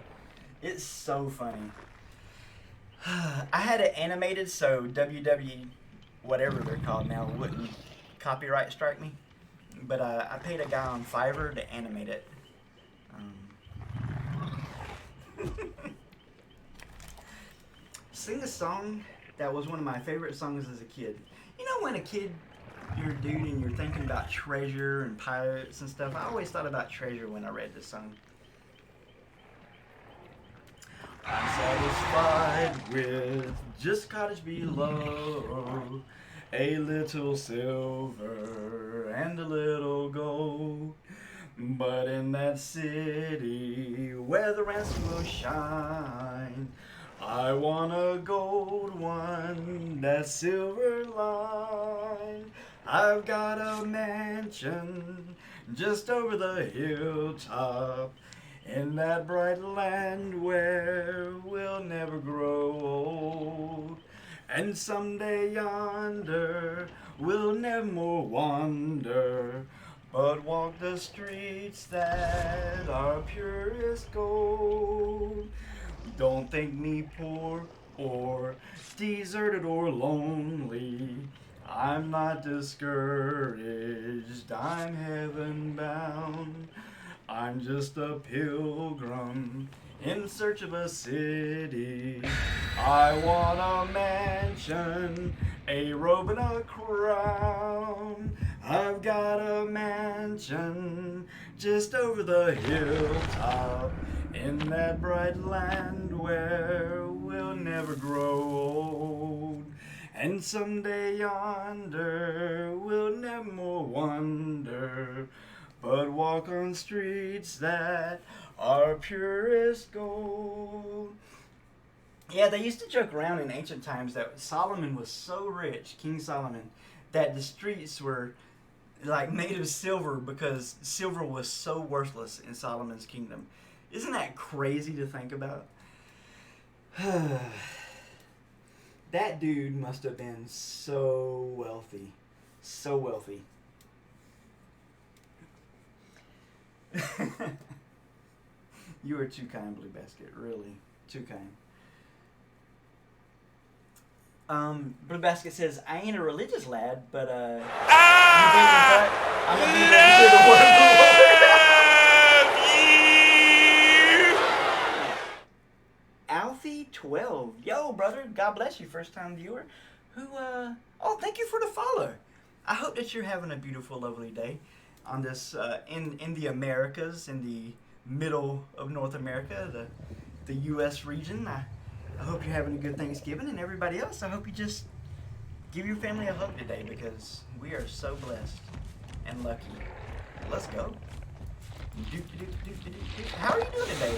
It's so funny. I had it animated so WWE, whatever they're called now, wouldn't copyright strike me. But I paid a guy on Fiverr to animate it. Sing a song that was one of my favorite songs as a kid. You know when a kid, you're a dude and you're thinking about treasure and pirates and stuff? I always thought about treasure when I read this song. I'm satisfied with just cottage below, a little silver and a little gold. But in that city where the ransom will shine, I want a gold one, that silver line. I've got a mansion just over the hilltop, in that bright land where we'll never grow old. And someday yonder we'll never more wander, but walk the streets that are purest gold. Don't think me poor or deserted or lonely. I'm not discouraged, I'm heaven bound. I'm just a pilgrim in search of a city. I want a mansion, a robe and a crown. I've got a mansion just over the hilltop, in that bright land where we'll never grow old. And someday yonder we'll never more wander, but walk on streets that are purest gold. Yeah, they used to joke around in ancient times that Solomon was so rich, King Solomon, that the streets were like made of silver because silver was so worthless in Solomon's kingdom. Isn't that crazy to think about? That dude must have been so wealthy. So wealthy. You are too kind, Blue Basket. Really. Too kind. Blue Basket says, I ain't a religious lad, but, you believe in that? I'm gonna be there to hear the word of the Lord. Alfie12. Yo, brother. God bless you. First time viewer. Oh, thank you for the follow. I hope that you're having a beautiful, lovely day on this, in the Americas, in the middle of North America, the U.S. region. I hope you're having a good Thanksgiving, and everybody else, I hope you just give your family a hug today, because we are so blessed and lucky. Let's go. How are you doing today?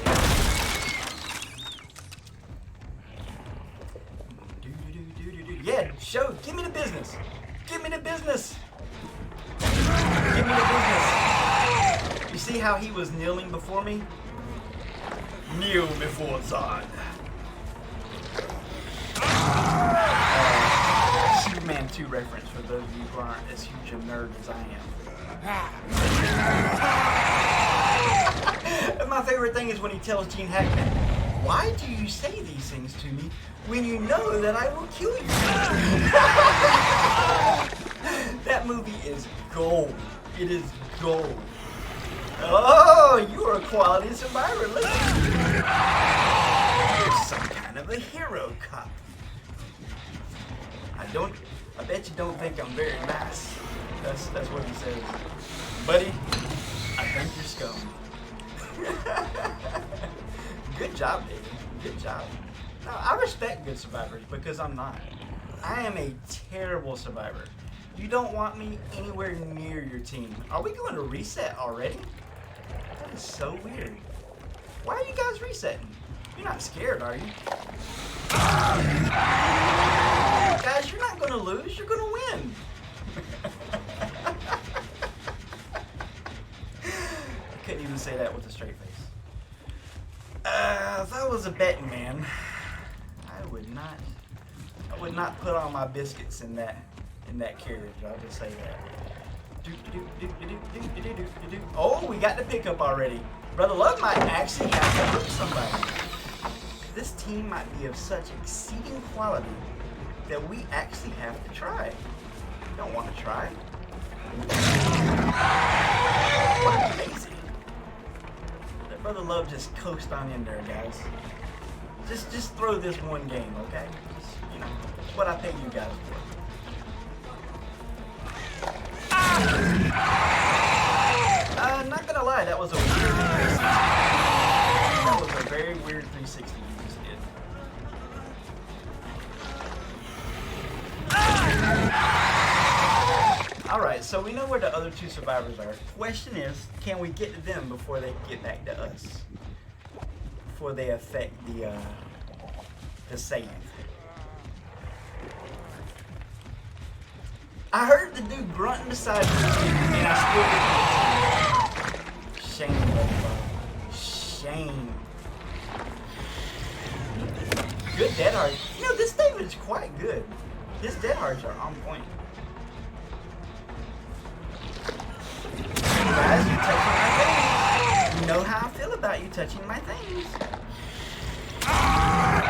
Yeah, give me the business. Give me the business. Give me the business. You see how he was kneeling before me? Kneel before Zod. Superman 2 reference for those of you who aren't as huge a nerd as I am. My favorite thing is when he tells Gene Hackman, why do you say these things to me when you know that I will kill you? That movie is gold. It is gold. Oh, you are a quality survivor. Listen. You're some kind of a hero cop. I bet you don't think I'm very nice. That's what he says. Buddy, I think you're scum. Good job, David. Good job. No, I respect good survivors because I'm not. I am a terrible survivor. You don't want me anywhere near your team. Are we going to reset already? That is so weird. Why are you guys resetting? You're not scared, are you? Guys, you're not going to lose. You're going to win. I couldn't even say that with a straight face. If I was a betting man, I would not put all my biscuits in that carriage. I'll just say that. Oh, we got the pickup already. Brother Love might actually have to hook somebody. This team might be of such exceeding quality that we actually have to try. You don't want to try. What amazing. Let Brother Love just coast on in there, guys. Just throw this one game, okay? Just, you know, it's what I pay you guys for. Not gonna lie, that was a weird 360. That was a very weird 360 you just did. Alright, so we know where the other two survivors are. Question is, can we get to them before they get back to us? Before they affect the save. I heard the dude grunting beside me, and I still didn't get to. Shame, bro. Shame. Good dead hard. You know, this David is quite good. His dead hards are on point. Guys, you're touching my things. You know how I feel about you touching my things. I'm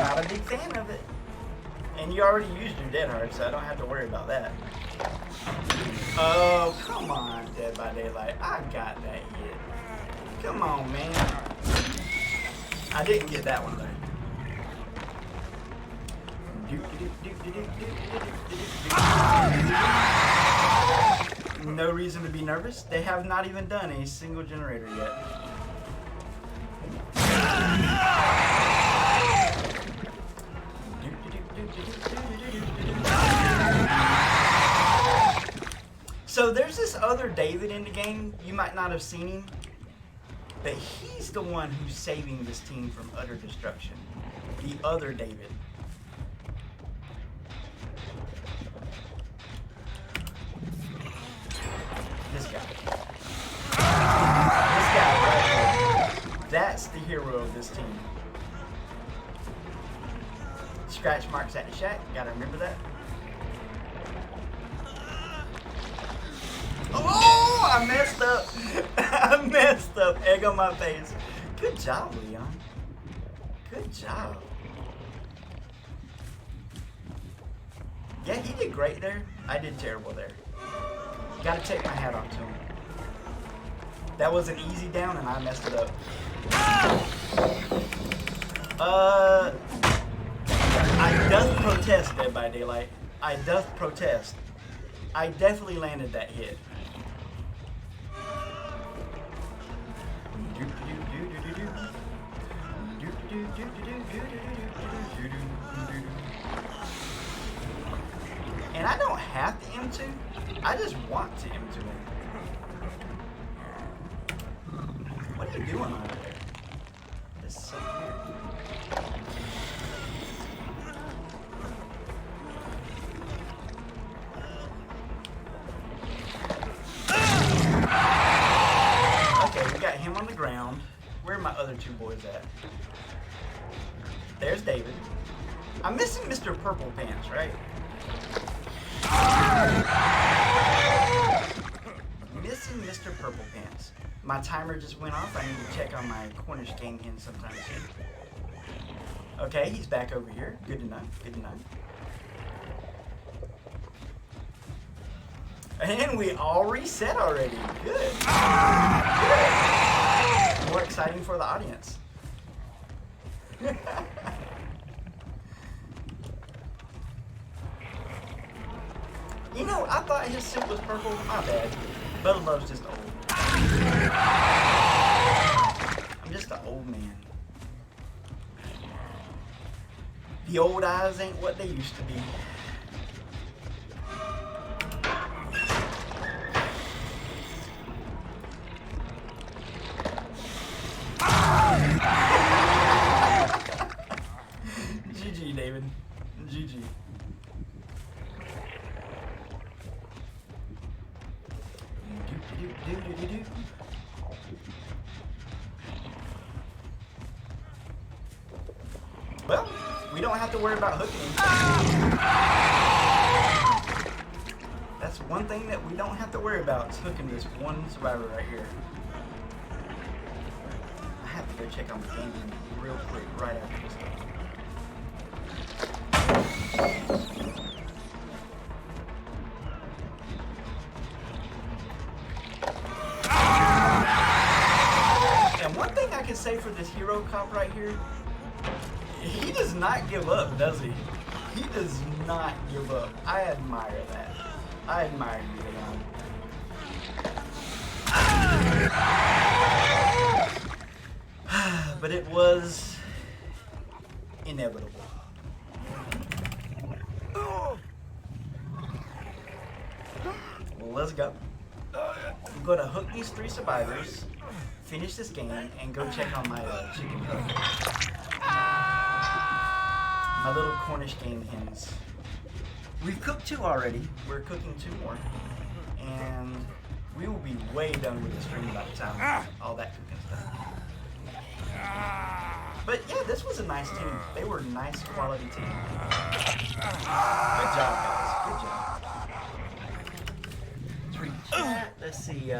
not a big fan of it. And you already used your dead hard, so I don't have to worry about that. Oh, come on, Dead by Daylight. I got that hit. Come on, man. I didn't get that one, though. No reason to be nervous. They have not even done a single generator yet. So there's this other David in the game. You might not have seen him, but he's the one who's saving this team from utter destruction. The other David. This guy. This guy right here. That's the hero of this team. Scratch marks at the shack. Gotta remember that. Oh, I messed up. I messed up. Egg on my face. Good job, Leon. Good job. Yeah, he did great there. I did terrible there. Gotta take my hat off to him. That was an easy down and I messed it up. I doth protest, Dead by Daylight. I doth protest. I definitely landed that hit. And I don't have to M2. I just want to M2 him. What are you doing over there? This is so weird. Okay, we got him on the ground. Where are my other two boys at? There's David. I'm missing Mr. Purple Pants, right? Missing Mr. Purple Pants. My timer just went off. I need to check on my Cornish game hen sometime soon. Okay, he's back over here. Good to know. Good to know. And we all reset already. Good. Good. More exciting for the audience. You know, I thought his suit was purple. My bad. Bubba Love's just old. I'm just an old man. The old eyes ain't what they used to be. GG, David. GG. Well, we don't have to worry about hooking him. That's one thing that we don't have to worry about, is hooking this one survivor right here. I have to go check on the game real quick right after this game. And one thing I can say for this hero cop right here, he does not give up, does he? He does not give up. I admire that. I admire you, Leon. But it was inevitable. Well, let's go. I'm going to hook these 3 survivors, finish this game, and go check on my chicken cook. My little Cornish game hens. We've cooked 2 already. We're cooking 2 more. And we will be way done with the stream by the time all that cooking stuff. But yeah, this was a nice team. They were a nice quality team. Good job, guys. Good job. Let's see.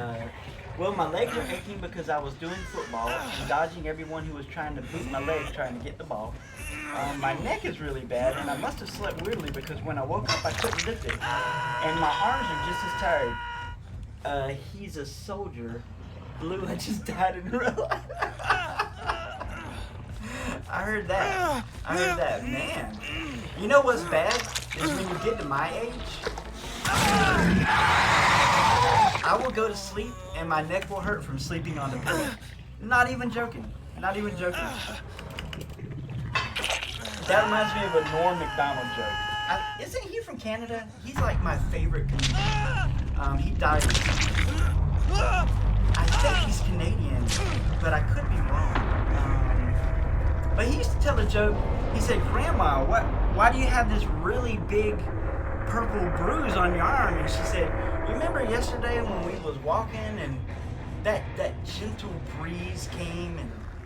Well, my legs are aching because I was doing football and dodging everyone who was trying to boot my leg trying to get the ball. My neck is really bad, and I must have slept weirdly because when I woke up I couldn't lift it. And my arms are just as tired. He's a soldier. Blue, I just died in real life. I heard that. I heard that. Man. You know what's bad? Is when you get to my age, I will go to sleep and my neck will hurt from sleeping on the pillow. Not even joking. Not even joking. That reminds me of a Norm Macdonald joke. Isn't he from Canada? He's like my favorite comedian. He died recently. I think he's Canadian, but I could be wrong. But he used to tell a joke. He said, "Grandma, why do you have this really big purple bruise on your arm?" And she said, "Remember yesterday when we was walking and that gentle breeze came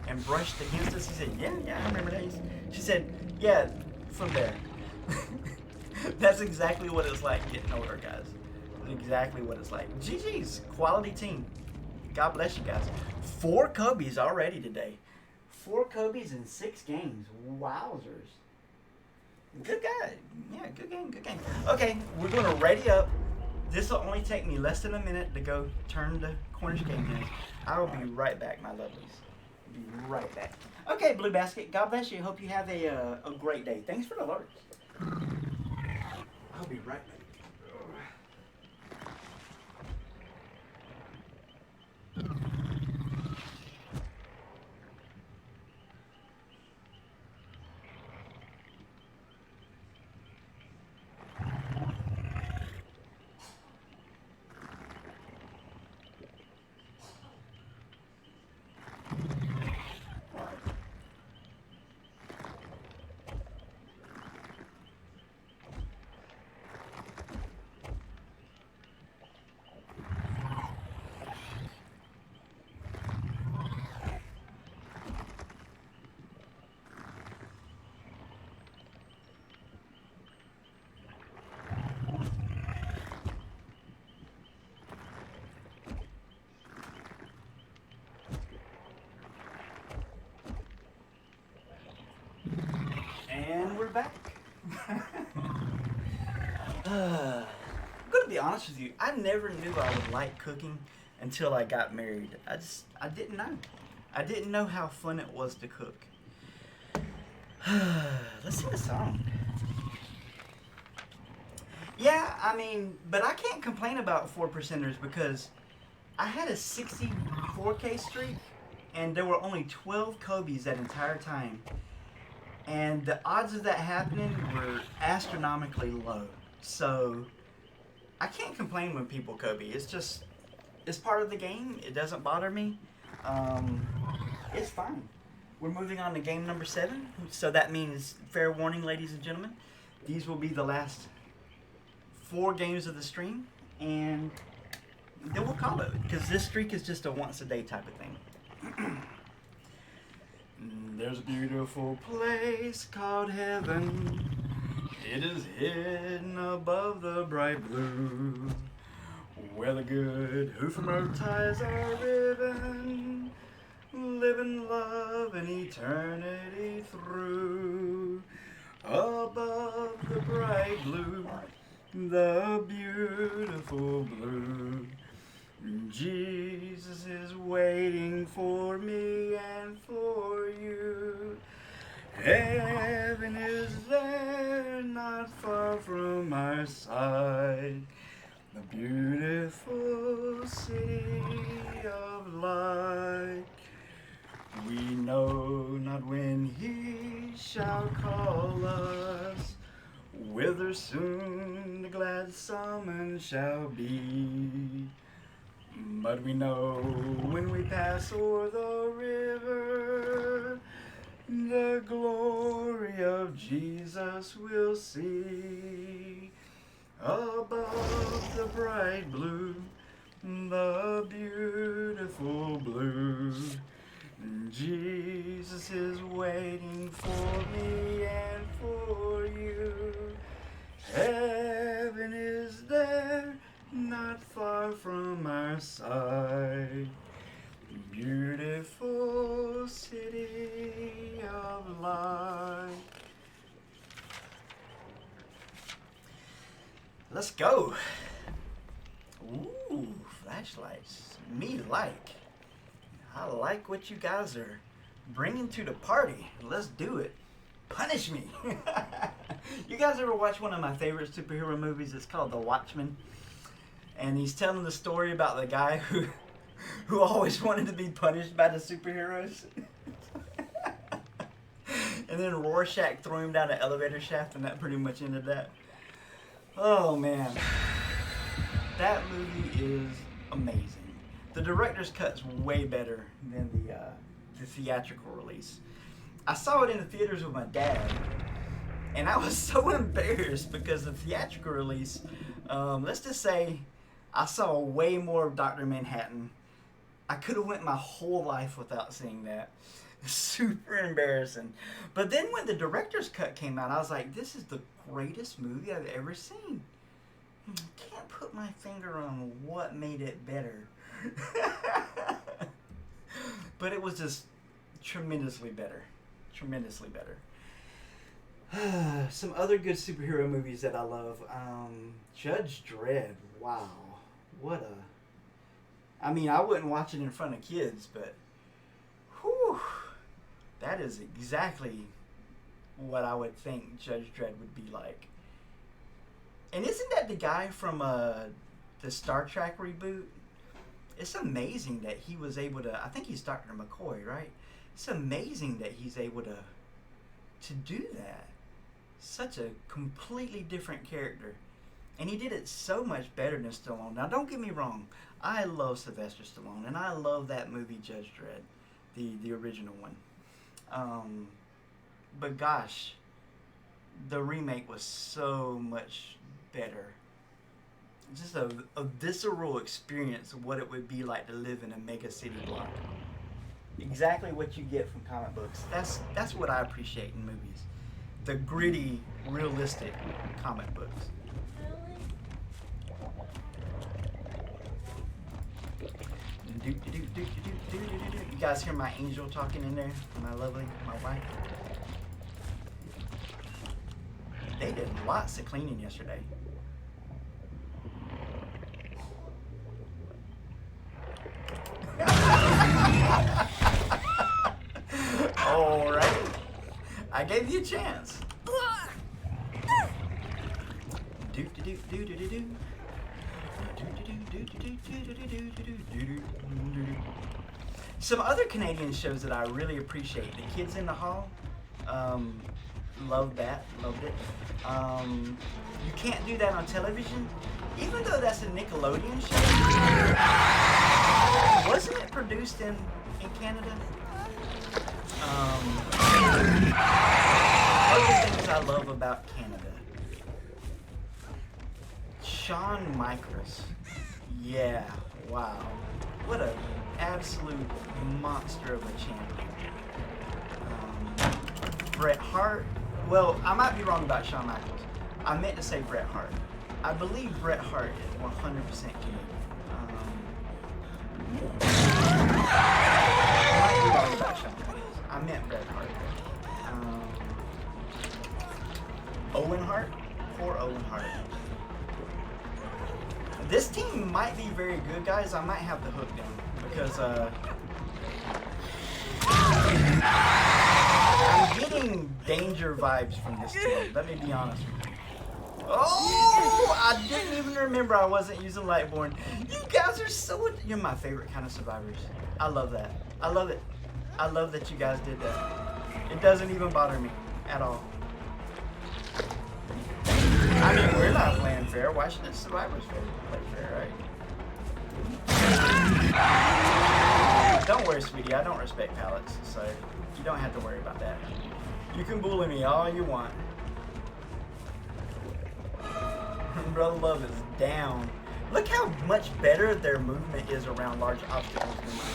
and brushed against us?" He said, yeah, I remember that. She said, "Yeah, from there." That's exactly what it's like getting older, guys. Exactly what it's like. GG's, quality team. God bless you guys. 4 Kobe's already today. 4 Kobe's in 6 games. Wowzers. Good guy. Yeah, good game, good game. Okay, we're going to ready up. This will only take me less than a minute to go turn the Cornish game hens. I will be right back, my lovelies. Be right back. Okay, Blue Basket, God bless you. Hope you have a great day. Thanks for the alerts. I'll be right back. And we're back. I'm gonna be honest with you. I never knew I would like cooking until I got married. I didn't know. I didn't know how fun it was to cook. Let's sing a song. Yeah, I mean, but I can't complain about 4%ers because I had a 64K streak, and there were only 12 Kobe's that entire time. And the odds of that happening were astronomically low. So I can't complain when people Kobe. It's part of the game. It doesn't bother me. It's fine. We're moving on to game number 7. So that means, fair warning, ladies and gentlemen, these will be the last 4 games of the stream, and then we'll call it, because this streak is just a once a day type of thing. There's a beautiful place called heaven. It is hidden above the bright blue, where the good who from earth ties are riven, live in love and eternity through. Above the bright blue, the beautiful blue, Jesus is waiting for me and for you. Heaven is there, not far from our side, the beautiful city of light. We know not when he shall call us, whither soon the glad summons shall be. But we know when we pass o'er the river, the glory of Jesus we'll see. Above the bright blue, the beautiful blue, Jesus is waiting for me and for you. Heaven is there, not far from our side, beautiful city of light. Let's go. Ooh, flashlights. Me like. I like what you guys are bringing to the party. Let's do it. Punish me. You guys ever watch one of my favorite superhero movies? It's called The Watchmen. And he's telling the story about the guy who always wanted to be punished by the superheroes. And then Rorschach threw him down an elevator shaft, and that pretty much ended that. Oh man. That movie is amazing. The director's cut's way better than the theatrical release. I saw it in the theaters with my dad, and I was so embarrassed because the theatrical release, let's just say, I saw way more of Dr. Manhattan. I could have went my whole life without seeing that. Super embarrassing. But then when the director's cut came out, I was like, this is the greatest movie I've ever seen. Can't put my finger on what made it better. But it was just tremendously better. Tremendously better. Some other good superhero movies that I love. Judge Dredd. Wow. What a... I mean, I wouldn't watch it in front of kids, but... Whew. That is exactly what I would think Judge Dredd would be like. And isn't that the guy from the Star Trek reboot? It's amazing that he was able to... I think he's Dr. McCoy, right? It's amazing that he's able to do that. Such a completely different character. And he did it so much better than Stallone. Now, don't get me wrong. I love Sylvester Stallone, and I love that movie, Judge Dredd, the original one. But gosh, the remake was so much better. Just a visceral experience of what it would be like to live in a mega city block. Exactly what you get from comic books. That's what I appreciate in movies. The gritty, realistic comic books. You guys hear my angel talking in there? My wife. They did lots of cleaning yesterday. All right. I gave you a chance. Some other Canadian shows that I really appreciate. The Kids in the Hall. Loved that. Loved it. You Can't Do That on Television. Even though that's a Nickelodeon show, wasn't it produced in Canada? Other things I love about Canada. Shawn Michaels. Yeah, wow. What an absolute monster of a champion. Bret Hart. Well, I might be wrong about Shawn Michaels. I meant to say Bret Hart. I believe Bret Hart is 100% Canadian. I might be wrong about Shawn Michaels. I meant Bret Hart. Owen Hart? Poor Owen Hart. This team might be very good, guys. I might have to hook them because I'm getting danger vibes from this team. Let me be honest with you. Oh, I didn't even remember I wasn't using Lightborn. You guys are so... You're my favorite kind of survivors. I love that. I love it. I love that you guys did that. It doesn't even bother me at all. I mean, we're not playing fair. Why shouldn't survivors play fair, right? Don't worry, sweetie. I don't respect pallets, so you don't have to worry about that. You can bully me all you want. Brother Love is down. Look how much better their movement is around large obstacles than mine.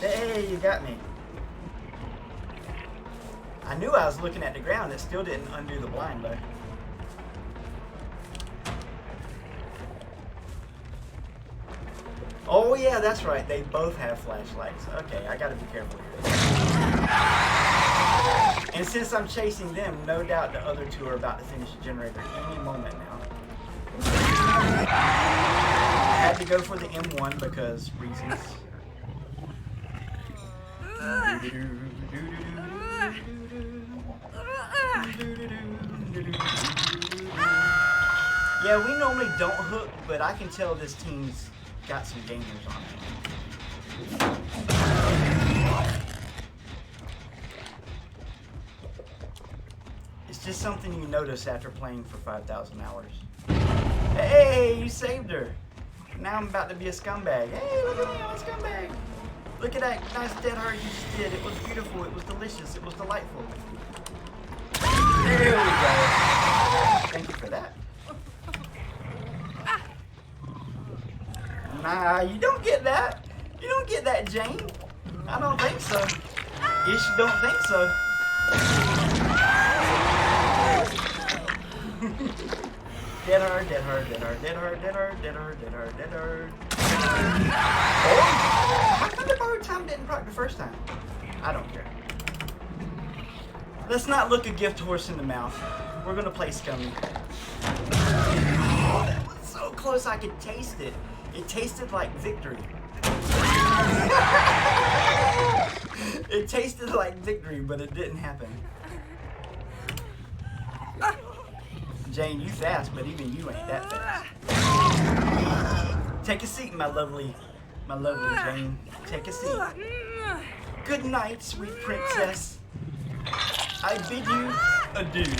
Hey, you got me. I knew I was looking at the ground. It still didn't undo the blind, though. Oh, yeah, that's right. They both have flashlights. Okay, I gotta be careful here. And since I'm chasing them, no doubt the other two are about to finish the generator any moment now. I had to go for the M1 because reasons. Yeah, we normally don't hook, but I can tell this team's got some dangers on it. It's just something you notice after playing for 5,000 hours. Hey, you saved her. Now I'm about to be a scumbag. Hey, look at me, I'm a scumbag. Look at that nice dead heart you just did. It was beautiful, it was delicious, it was delightful. There we go. Thank you for that. Nah, you don't get that. You don't get that, Jane. I don't think so. Ish, don't think so. Dead hard, dead hard, dead hard, dead hard, dead hard, dead hard, dead hard, dead hard. Oh, how come the borrowed time didn't proc the first time? I don't care. Let's not look a gift horse in the mouth. We're gonna play Scummy. Oh, that was so close I could taste it. It tasted like victory. It tasted like victory, but it didn't happen. Jane, you fast, but even you ain't that fast. Take a seat, my lovely Jane. Take a seat. Good night, sweet princess. I bid you adieu.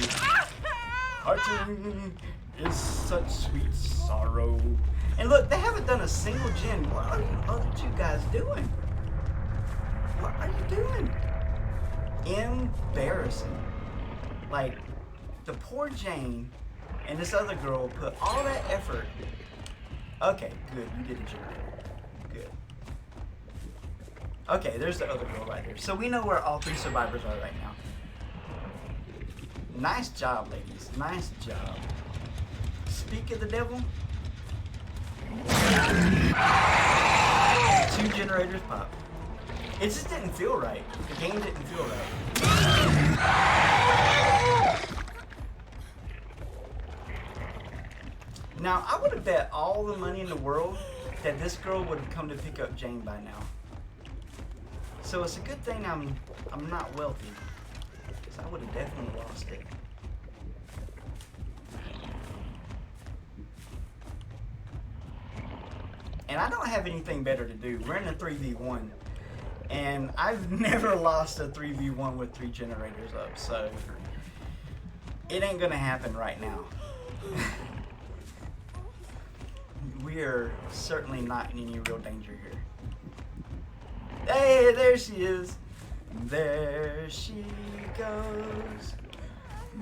Parting is such sweet sorrow. And look, they haven't done a single gen. What are you other two guys doing? What are you doing? Embarrassing. Like, the poor Jane and this other girl put all that effort. Okay, good. You did a generator. Good. Okay, there's the other girl right there. So we know where all three survivors are right now. Nice job, ladies. Nice job. Speak of the devil. 2 generators pop. It just didn't feel right. The game didn't feel right. Now, I would have bet all the money in the world that this girl would have come to pick up Jane by now. So it's a good thing I'm not wealthy, because I would have definitely lost it. And I don't have anything better to do. We're in a 3v1. And I've never lost a 3v1 with 3 generators up, so it ain't gonna happen right now. We are certainly not in any real danger here. Hey, there she is. There she goes.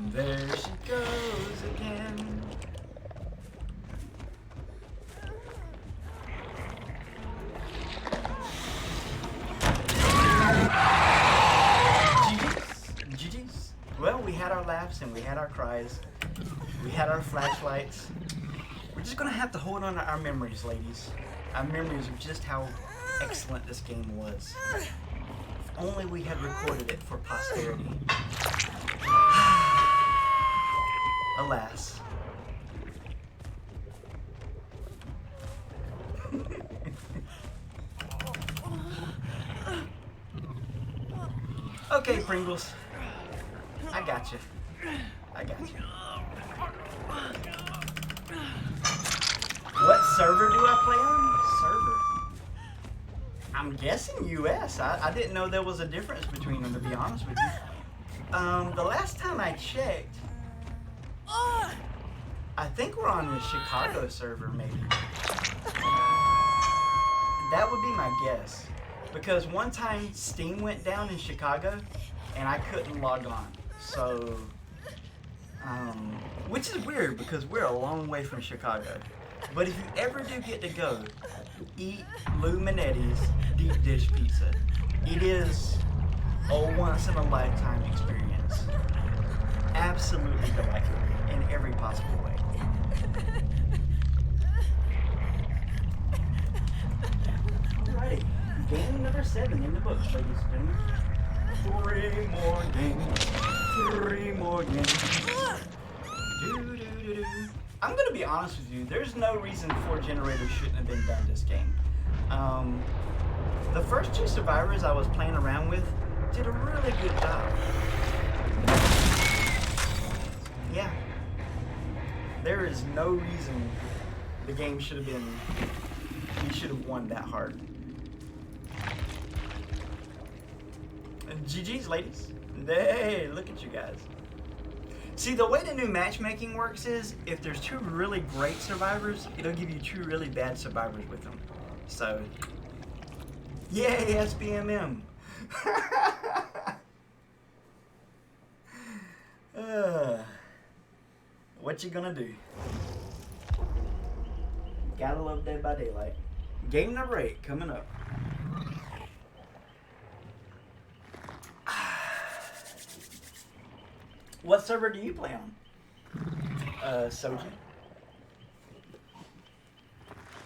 There she goes again. GG's. Well, we had our laughs and we had our cries. We had our flashlights. We're just gonna have to hold on to our memories, ladies. Our memories of just how excellent this game was. If only we had recorded it for posterity. Alas. Okay, Pringles. I got you. I got you. What server do I play on? Server. I'm guessing US. I didn't know there was a difference between them, to be honest with you. The last time I checked, I think we're on the Chicago server, maybe. That would be my guess. Because one time Steam went down in Chicago and I couldn't log on. So, which is weird because we're a long way from Chicago. But if you ever do get to go, eat Lou Manetti's deep dish pizza. It is a once in a lifetime experience. Absolutely delightful in every possible way. Alrighty, game number 7 in the books, ladies and gentlemen. 3 more games. 3 more games. Do-do-do-do. I'm gonna be honest with you, there's no reason 4 generators shouldn't have been done this game. The first 2 survivors I was playing around with did a really good job. Yeah. There is no reason the game should have been, we should have won that hard. And GG's, ladies. Hey, look at you guys. See, the way the new matchmaking works is, if there's 2 really great survivors, it'll give you 2 really bad survivors with them. So, yay, SBMM. What you gonna do? Gotta love Dead by Daylight. Game number 8 coming up. What server do you play on? Soji?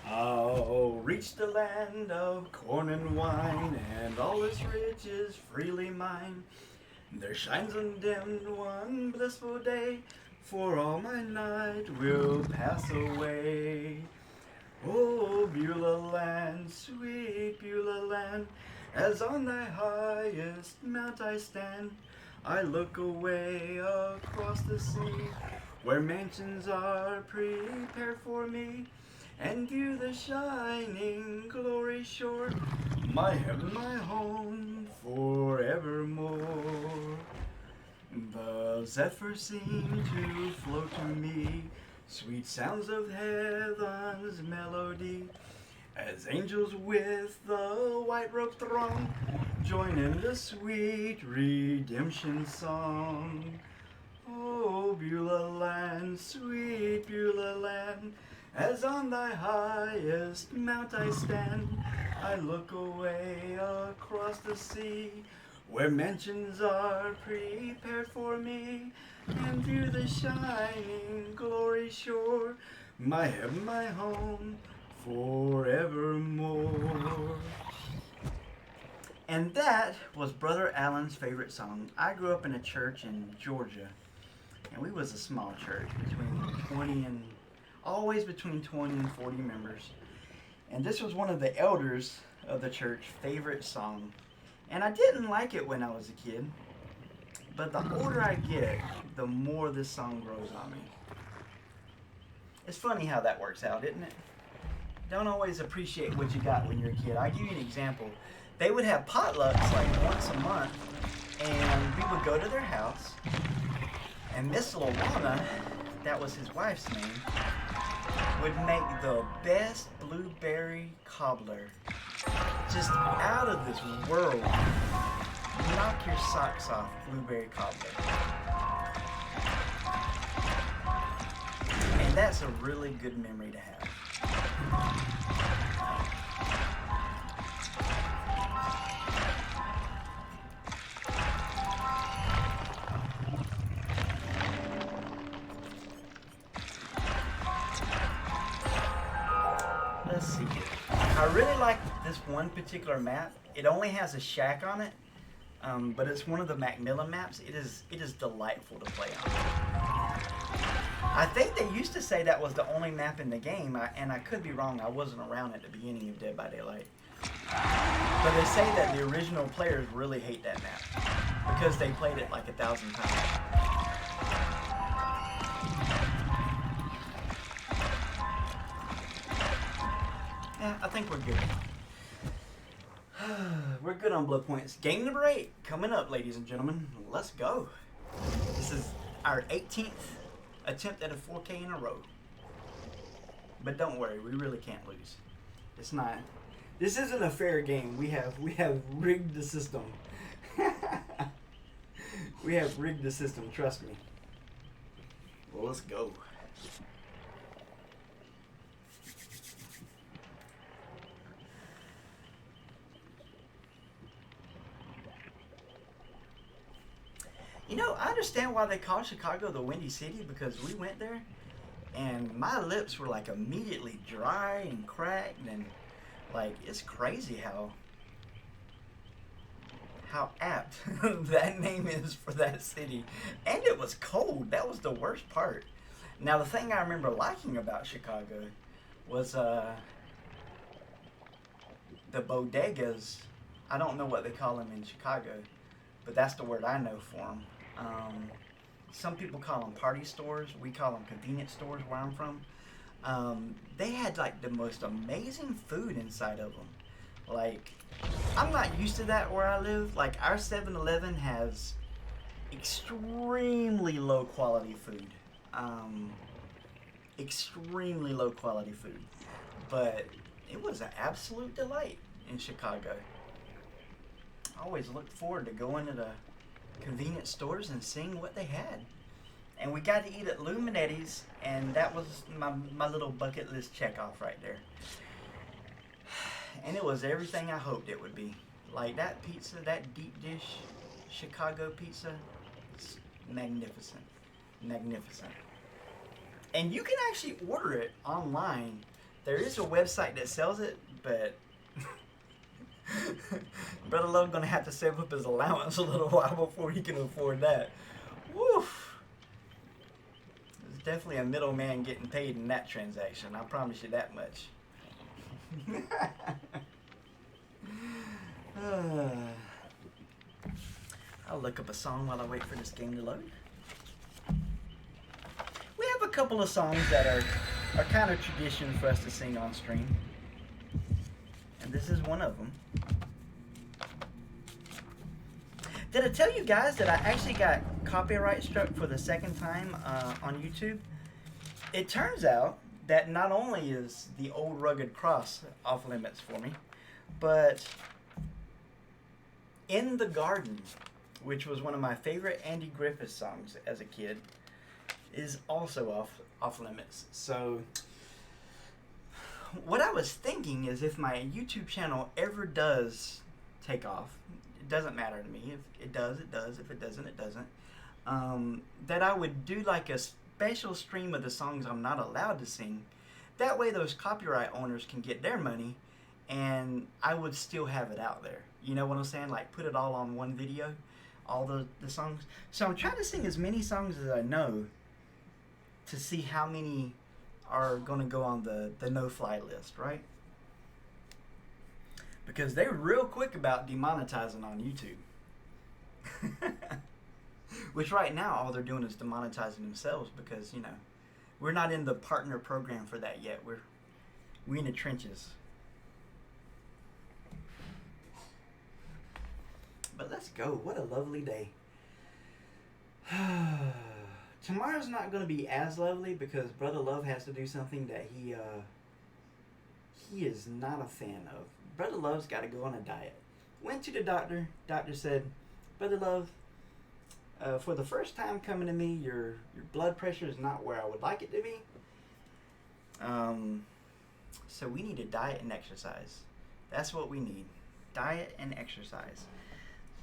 Oh, reach the land of corn and wine, and all its riches freely mine. There shines undimmed one blissful day, for all my night will pass away. Oh, Beulah land, sweet Beulah land, as on thy highest mount I stand, I look away across the sea, where mansions are prepared for me, and view the shining glory shore, my heaven, my home, forevermore. The zephyrs seem to flow to me, sweet sounds of heaven's melody, as angels with the white robe throng, join in the sweet redemption song. Oh, Beulah land, sweet Beulah land, as on thy highest mount I stand, I look away across the sea, where mansions are prepared for me, and view the shining glory shore, my heaven, my home, forevermore. And that was Brother Allen's favorite song. I grew up in a church in Georgia, and we was a small church, always between 20 and 40 members. And this was one of the elders of the church favorite song. And I didn't like it when I was a kid, but the older I get, the more this song grows on me. It's funny how that works out, isn't it? don't always appreciate what you got when you're a kid. I'll give you an example. They would have potlucks like once a month, and we would go to their house, and Miss Lawana, that was his wife's name, would make the best blueberry cobbler. Just out of this world. Knock your socks off, blueberry cobbler. And that's a really good memory to have. Let's see. I really like this one particular map. It only has a shack on it, but it's one of the Macmillan maps. It is delightful to play on. I think they used to say that was the only map in the game, and I could be wrong. I wasn't around at the beginning of Dead by Daylight. But they say that the original players really hate that map because they played it like 1,000 times. Yeah, I think we're good. We're good on blood points. Game number 8 coming up, ladies and gentlemen. Let's go. This is our 18th attempt at a 4K in a row. But don't worry, we really can't lose. It's not. This isn't a fair game. We have rigged the system. We have rigged the system. Trust me. Well, let's go. You know, I understand why they call Chicago the Windy City, because we went there and my lips were like immediately dry and cracked, and like it's crazy how apt that name is for that city. And it was cold. That was the worst part. Now the thing I remember liking about Chicago was the bodegas. I don't know what they call them in Chicago, but that's the word I know for them. Some people call them party stores. We call them convenience stores where I'm from. They had like the most amazing food inside of them. Like, I'm not used to that where I live. Like, our 7-Eleven has extremely low quality food. Extremely low quality food. But it was an absolute delight in Chicago. I always looked forward to going to the convenience stores and seeing what they had. And we got to eat at Luminetti's, and that was my little bucket list check off right there. And it was everything I hoped it would be. Like that pizza, that deep dish Chicago pizza, it's magnificent. Magnificent. And you can actually order it online. There is a website that sells it, but Brother Love gonna have to save up his allowance a little while before he can afford that. Woof! There's definitely a middleman getting paid in that transaction. I promise you that much. I'll look up a song while I wait for this game to load. We have a couple of songs that are kind of tradition for us to sing on stream. And this is one of them. Did I tell you guys that I actually got copyright struck for the second time on YouTube? It turns out that not only is the Old Rugged Cross off limits for me, but In the Garden, which was one of my favorite Andy Griffith songs as a kid, is also off limits. So what I was thinking is, if my YouTube channel ever does take off, it doesn't matter to me. If it does, it does. If it doesn't, it doesn't. That I would do like a special stream of the songs I'm not allowed to sing. That way those copyright owners can get their money, and I would still have it out there. You know what I'm saying? Like, put it all on one video, all the songs. So I'm trying to sing as many songs as I know to see how many are going to go on the no-fly list, right? Because they're real quick about demonetizing on YouTube. Which right now, all they're doing is demonetizing themselves because, you know, we're not in the partner program for that yet. We in the trenches. But let's go. What a lovely day. Tomorrow's not going to be as lovely because Brother Love has to do something that he is not a fan of. Brother Love's got to go on a diet. Went to the doctor. Doctor said, Brother Love, for the first time coming to me, your blood pressure is not where I would like it to be. So we need to diet and exercise. That's what we need. Diet and exercise.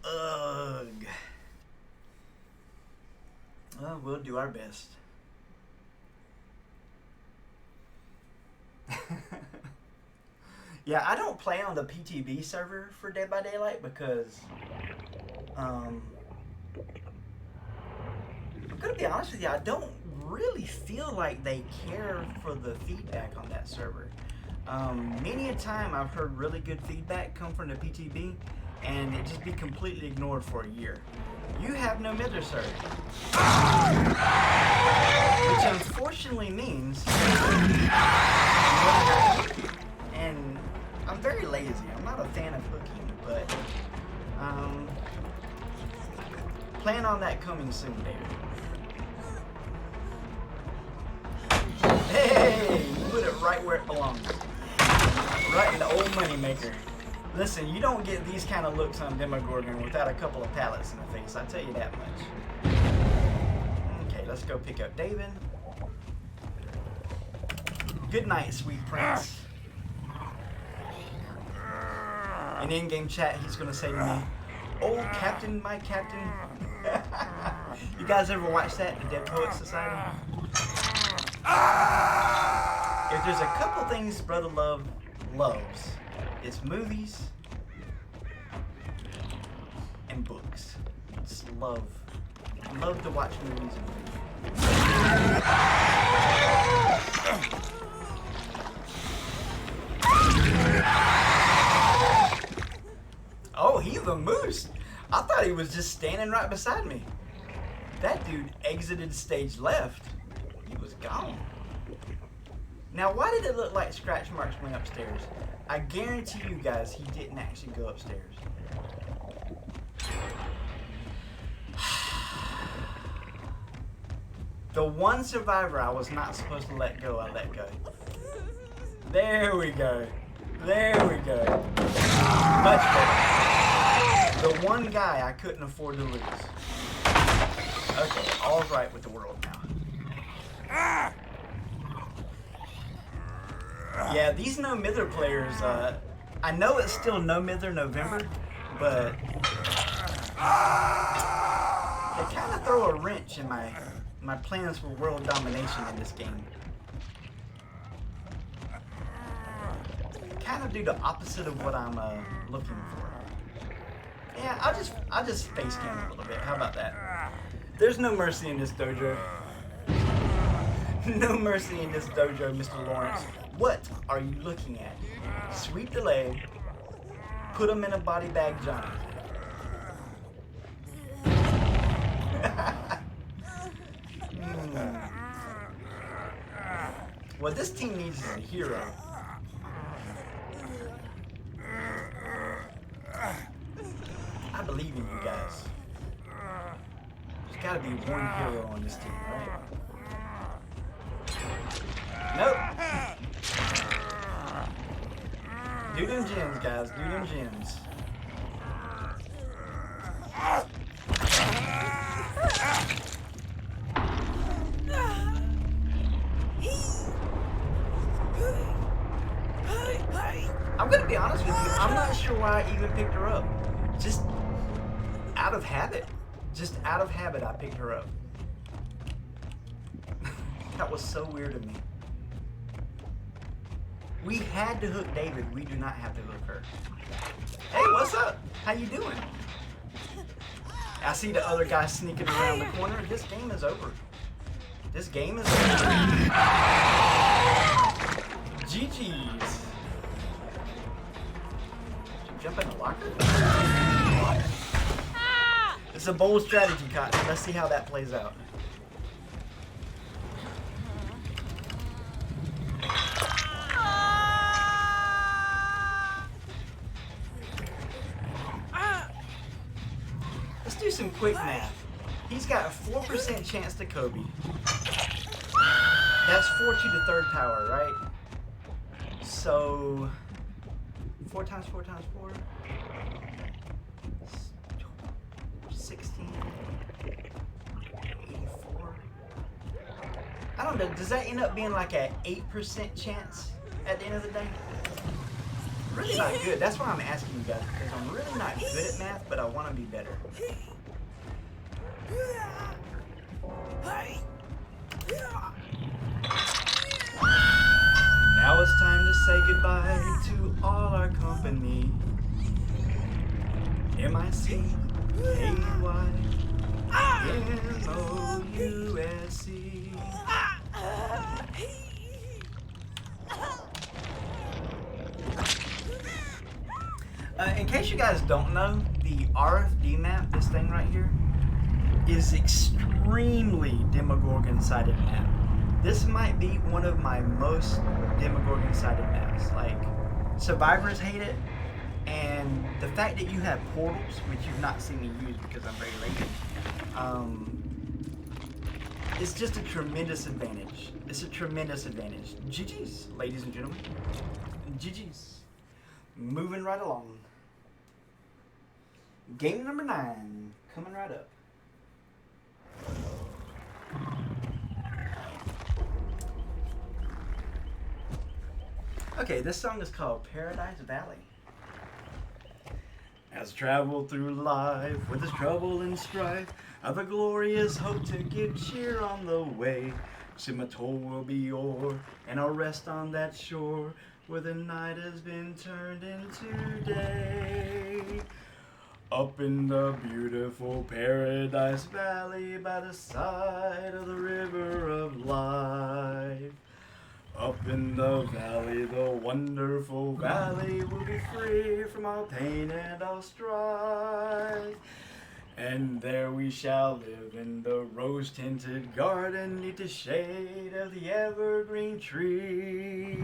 Ugh. Well, we'll do our best. Yeah, I don't play on the PTB server for Dead by Daylight because I'm gonna be honest with you, I don't really feel like they care for the feedback on that server. Many a time I've heard really good feedback come from the PTB and it just be completely ignored for a year. You have no mither, sir. Which unfortunately means and I'm very lazy. I'm not a fan of hooking, but plan on that coming soon, David. Hey, put it right where it belongs. Right in the old moneymaker. Listen, you don't get these kind of looks on Demogorgon without a couple of pallets in the face, I tell you that much. Okay, let's go pick up David. Good night, sweet prince. In in-game chat, he's going to say to me, "Oh, Captain, my Captain." You guys ever watch that, the Dead Poets Society? If there's a couple things Brother Love loves, it's movies and books. Just love to watch movies and books. Oh, he's a moose. I thought he was just standing right beside me. That dude exited stage left. He was gone. Now, why did it look like scratch marks went upstairs? I guarantee you guys he didn't actually go upstairs. The one survivor I was not supposed to let go, I let go. There we go. There we go. Much better. The one guy I couldn't afford to lose. Okay, all's right with the world now. Yeah, these No Mither players, I know it's still No Mither November, but they kind of throw a wrench in my plans for world domination in this game. Kind of do the opposite of what I'm looking for. Yeah, I'll just face cam a little bit. How about that? There's no mercy in this dojo. No mercy in this dojo, Mr. Lawrence. What are you looking at? Sweep the leg. Put him in a body bag, Johnny. What this team needs is a hero. I believe in you guys. There's gotta be one hero on this team, right? Nope. Do them gems, guys. Do them gems. I'm gonna be honest with you. I'm not sure why I even picked her up. Just out of habit. Just out of habit, I picked her up. That was so weird of me. We had to hook David. We do not have to hook her. Hey, what's up? How you doing? I see the other guy sneaking around the corner. This game is over. This game is over. GG's. Jump in the locker? It's a bold strategy, Cotton. Let's see how that plays out. Let's do some quick math. He's got a 4% chance to Kobe. That's 4 to the third power, right? So 4 times 4 times 4. 16. 84. I don't know. Does that end up being like an 8% chance at the end of the day? Really not good. That's why I'm asking you guys, because I'm really not good at math, but I want to be better. Now it's time to say goodbye to all our company. MICAYMOUSC. In case you guys don't know, the RFD map, this thing right here, is extremely Demogorgon-sided map. This might be one of my most Demogorgon-sided maps. Like, survivors hate it, and the fact that you have portals, which you've not seen me use because I'm very lazy, it's just a tremendous advantage. It's a tremendous advantage. GG's, ladies and gentlemen. GG's. Moving right along. Game number 9, coming right up. Okay, this song is called Paradise Valley. As travel through life with its trouble and strife, I've a glorious hope to give cheer on the way. Soon my toll will be o'er, and I'll rest on that shore where the night has been turned into day. Up in the beautiful Paradise Valley by the side of the river of life. Up in the valley, the wonderful valley, will be free from all pain and all strife. And there we shall live in the rose-tinted garden, neath the shade of the evergreen tree.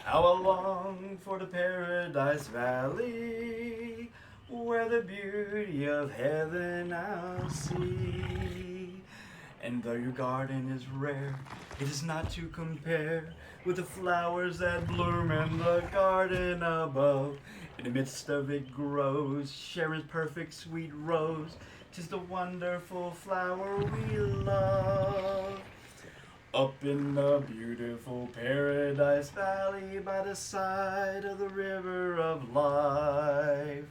How I long for the Paradise Valley, where the beauty of heaven I'll see. And though your garden is rare, it is not to compare with the flowers that bloom in the garden above. In the midst of it grows Sharon's perfect sweet rose. 'Tis the wonderful flower we love. Up in the beautiful Paradise Valley by the side of the river of life.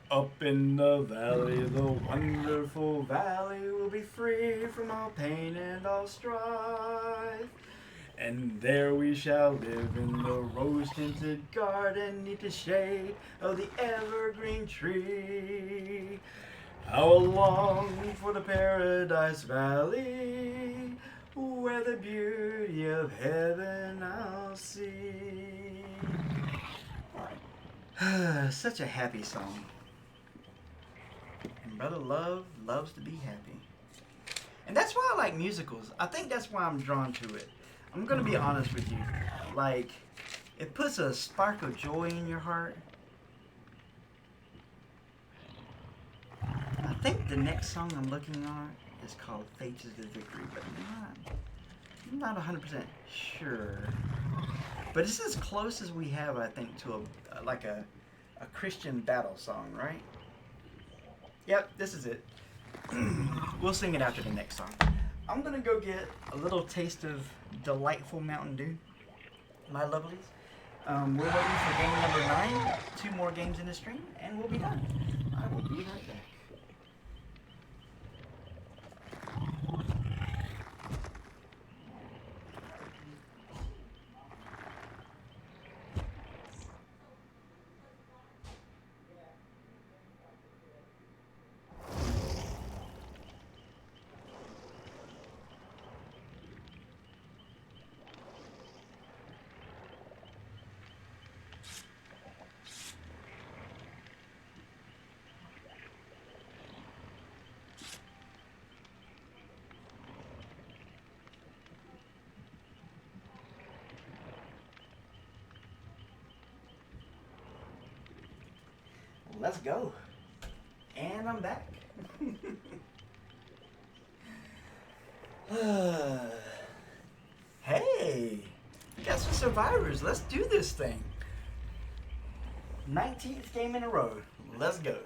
Up in the valley, the wonderful valley, will be free from all pain and all strife. And there we shall live in the rose-tinted garden, neath the shade of the evergreen tree. How I long for the Paradise Valley, where the beauty of heaven I'll see. Such a happy song. And Brother Love loves to be happy. And that's why I like musicals. I think that's why I'm drawn to it. I'm going to be honest with you. Like, it puts a spark of joy in your heart. I think the next song I'm looking on is called Fate is the Victory, but I'm not 100% sure. But it's as close as we have, I think, to a Christian battle song, right? Yep, this is it. We'll sing it after the next song. I'm gonna go get a little taste of delightful Mountain Dew, my lovelies. We're waiting for game number 9, 2 more games in the stream, and we'll be done. I will be right back. Let's go. And And I'm back. Hey, got some survivors. Let's do this thing. 19th game in a row. Let's go.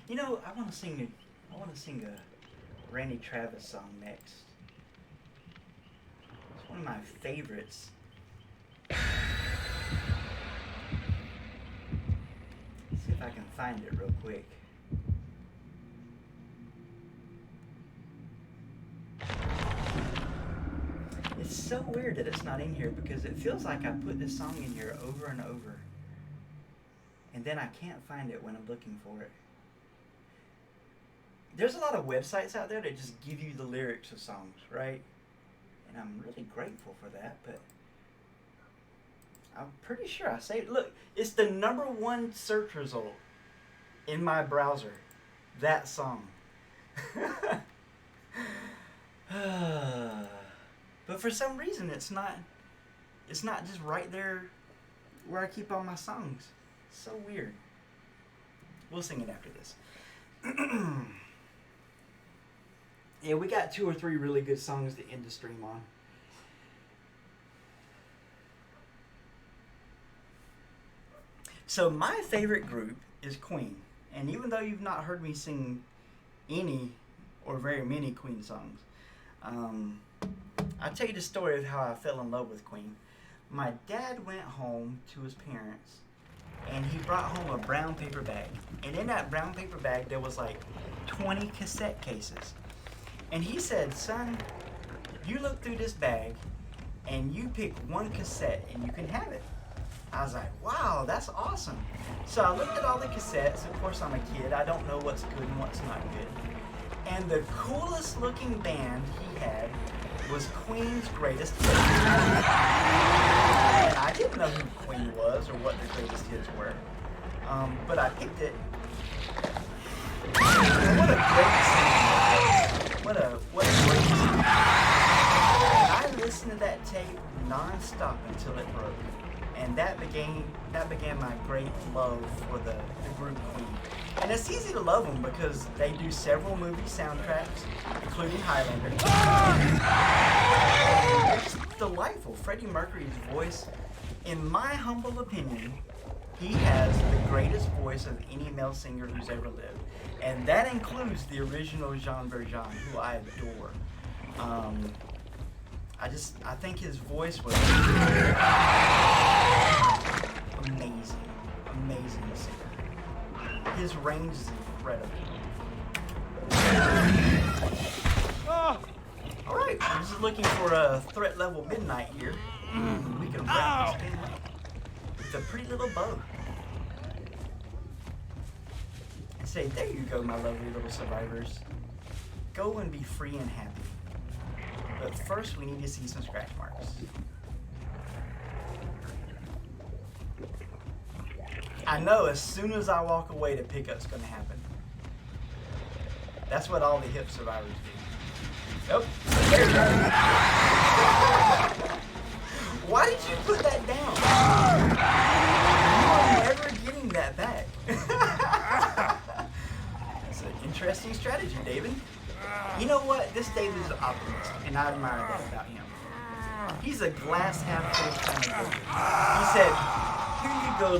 You know, I want to sing a Randy Travis song next. It's one of my favorites. Let's see if I can find it real quick. It's so weird that it's not in here because it feels like I put this song in here over and over. And then I can't find it when I'm looking for it. There's a lot of websites out there that just give you the lyrics of songs, right? And I'm really grateful for that, but I'm pretty sure I saved it. Look, it's the #1 search result in my browser. That song. But for some reason it's not just right there where I keep all my songs. So weird. We'll sing it after this. Yeah, we got 2 or 3 really good songs to end the stream on. So my favorite group is Queen. And even though you've not heard me sing any or very many Queen songs, I'll tell you the story of how I fell in love with Queen. My dad went home to his parents and he brought home a brown paper bag. And in that brown paper bag there was like 20 cassette cases. And he said, "Son, you look through this bag and you pick one cassette and you can have it." I was like, wow, that's awesome. So I looked at all the cassettes. Of course, I'm a kid. I don't know what's good and what's not good. And the coolest looking band he had was Queen's Greatest Hits. And I didn't know who Queen was or what their greatest hits were. But I picked it. What a great song. What a great song. And I listened to that tape non-stop until it broke. And that began my great love for the group Queen. And it's easy to love them because they do several movie soundtracks, including Highlander. And it's delightful. Freddie Mercury's voice, in my humble opinion, he has the greatest voice of any male singer who's ever lived. And that includes the original Jean Valjean, who I adore. I think his voice was amazing singer. His range is incredible. All right, I'm just looking for a threat level midnight here. We can wrap this game up with a pretty little bow. And say, there you go, my lovely little survivors. Go and be free and happy. But first, we need to see some scratch marks. I know as soon as I walk away, the pickup's going to happen. That's what all the hip survivors do. Nope. There you go. Why did you put that down? You are never getting that back. That's an interesting strategy, David. You know what? This David is an optimist, and I admire that about him. He's a glass half full kind of dude. He said, "Here you go,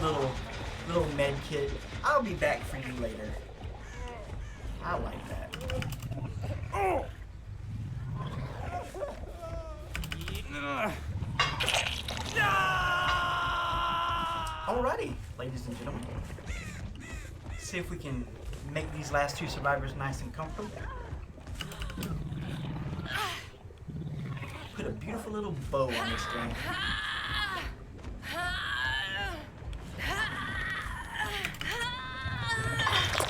little med kit. I'll be back for you later." I like that. Alrighty, ladies and gentlemen. Let's see if we can make these last 2 survivors nice and comfortable. Put a beautiful little bow on this game.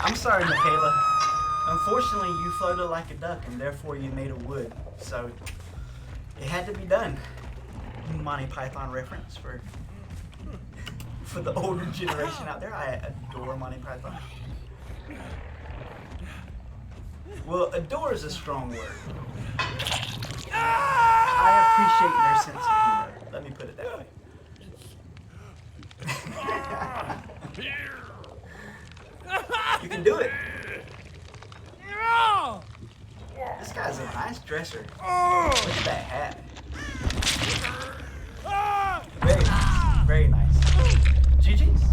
I'm sorry, Michaela. Unfortunately, you floated like a duck, and therefore you made of wood. So it had to be done. Monty Python reference for the older generation out there. I adore Monty Python. Well, adore is a strong word. I appreciate their sense of humor. Let me put it that way. You can do it. This guy's a nice dresser. Look at that hat. Very nice. Very nice. GG's.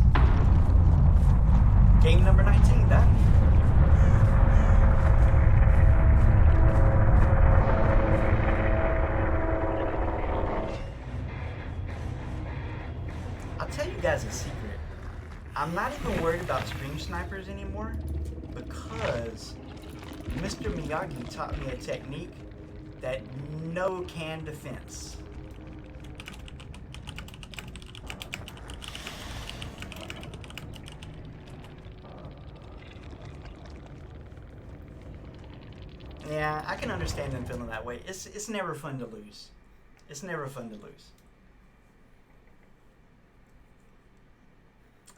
Game number 19 done. I'll tell you guys a secret. I'm not even worried about stream snipers anymore because Mr. Miyagi taught me a technique that no can defense. Yeah, I can understand them feeling that way. It's never fun to lose. It's never fun to lose.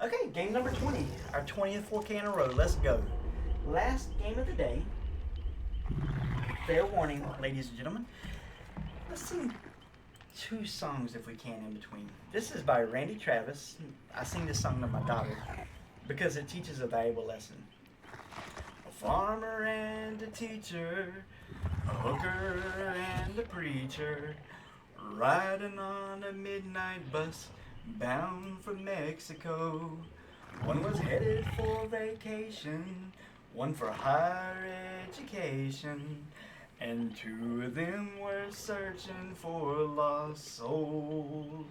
Okay, game number 20. Our 20th 4K in a row. Let's go. Last game of the day. Fair warning, ladies and gentlemen. Let's sing 2 songs if we can in between. This is by Randy Travis. I sing this song to my daughter because it teaches a valuable lesson. A farmer and a teacher, a hooker and a preacher, riding on a midnight bus bound for Mexico. One was headed for vacation, one for higher education, and 2 of them were searching for lost souls.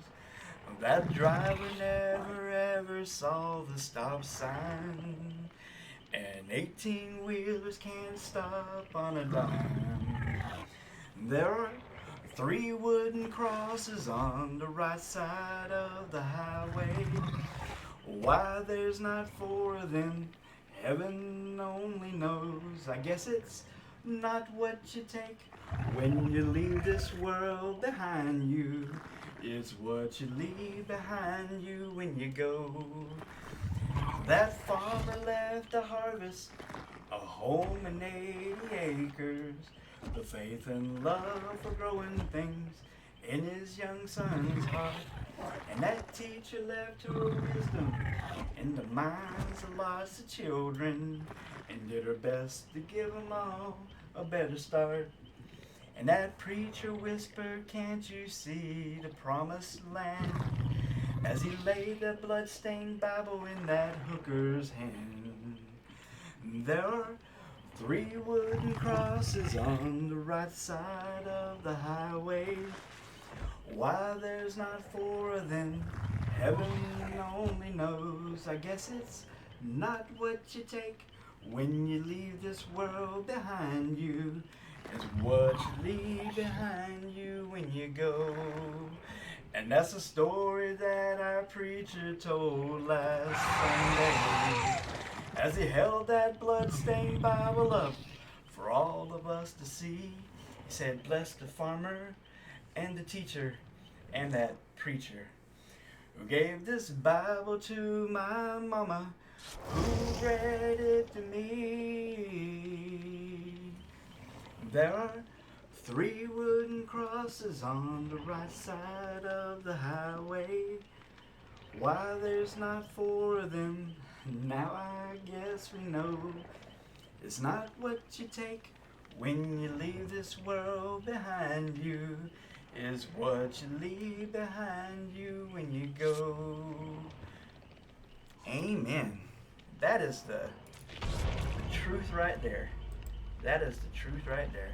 That driver never ever saw the stop sign, and 18-wheelers can't stop on a dime. There are 3 wooden crosses on the right side of the highway. Why there's not 4 of them, heaven only knows. I guess it's not what you take when you leave this world behind you. It's what you leave behind you when you go. That farmer left a harvest, a home and 80 acres, the faith and love for growing things in his young son's heart. And that teacher left her wisdom in the minds of lots of children, and did her best to give them all a better start. And that preacher whispered, can't you see the promised land, as he laid that blood-stained Bible in that hooker's hand. There are 3 wooden crosses on the right side of the highway. Why there's not 4 of them, heaven only knows. I guess it's not what you take when you leave this world behind you. It's what you leave behind you when you go. And that's a story that our preacher told last Sunday, as he held that blood-stained Bible up for all of us to see. He said, bless the farmer and the teacher and that preacher who gave this Bible to my mama, who read it to me. There are 3 wooden crosses on the right side of the highway. Why there's not 4 of them, now I guess we know. It's not what you take when you leave this world behind you, is what you leave behind you when you go. Amen. That is the truth right there. That is the truth right there.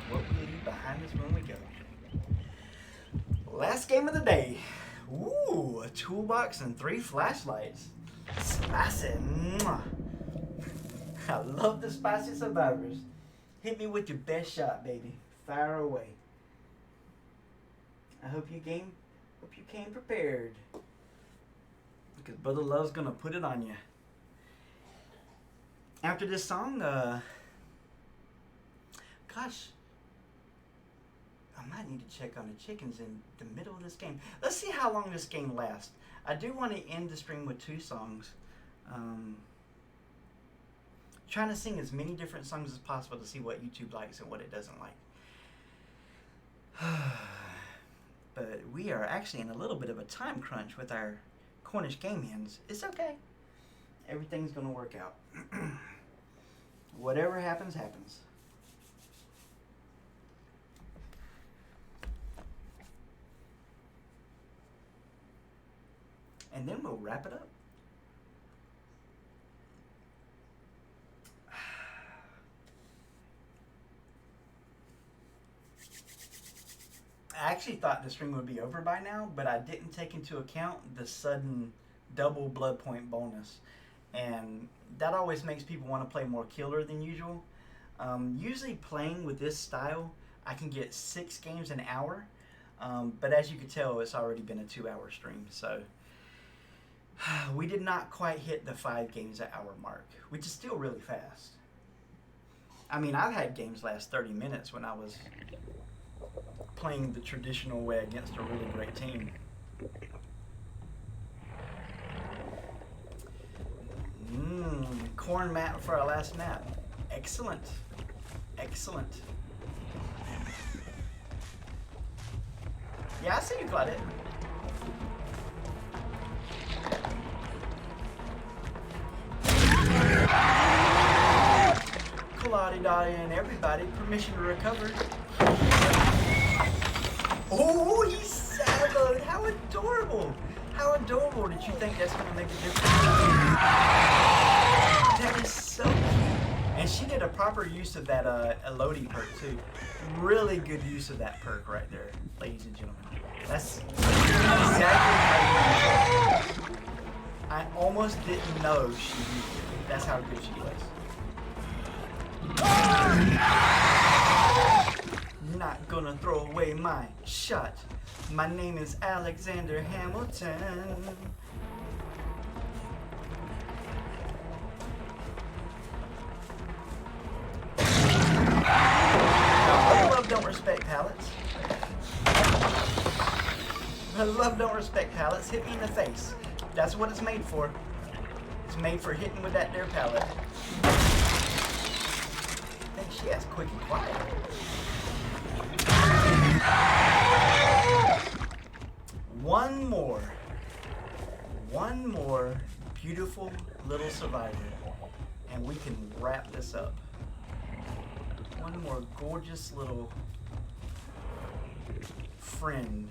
What we leave behind us when we go. Last game of the day. Ooh, a toolbox and 3 flashlights. Spicy. Mwah. I love the spicy survivors. Hit me with your best shot, baby. Fire away. I hope you came prepared, because Brother Love's gonna put it on you. After this song, gosh, I might need to check on the chickens in the middle of this game. Let's see how long this game lasts. I do want to end the stream with 2 songs. trying to sing as many different songs as possible to see what YouTube likes and what it doesn't like. But we are actually in a little bit of a time crunch with our Cornish game hens. It's okay. Everything's gonna work out. Whatever happens, happens. And then we'll wrap it up. I actually thought the stream would be over by now, but I didn't take into account the sudden double blood point bonus. And that always makes people want to play more killer than usual. Usually playing with this style, I can get 6 games an hour. But as you can tell, it's already been a 2-hour stream. So we did not quite hit the 5 games an hour mark, which is still really fast. I mean, I've had games last 30 minutes when I was playing the traditional way against a really great team. Corn map for our last map. Excellent. Excellent. Yeah, I see you, Claudette. Claudie Dottie and everybody, permission to recover. Oh, he savoed! How adorable! How adorable did you think that's going to make a difference? That is so cute. And she did a proper use of that Elodie perk too. Really good use of that perk right there, ladies and gentlemen. That's exactly how you use it. I almost didn't know she used it. That's how good she was. Not gonna throw away my shot. My name is Alexander Hamilton. Love don't respect pallets. Love don't respect pallets. Hit me in the face. That's what it's made for. It's made for hitting with that there pallet. Hey, she has quick and quiet. One more beautiful little survivor, and we can wrap this up. One more gorgeous little friend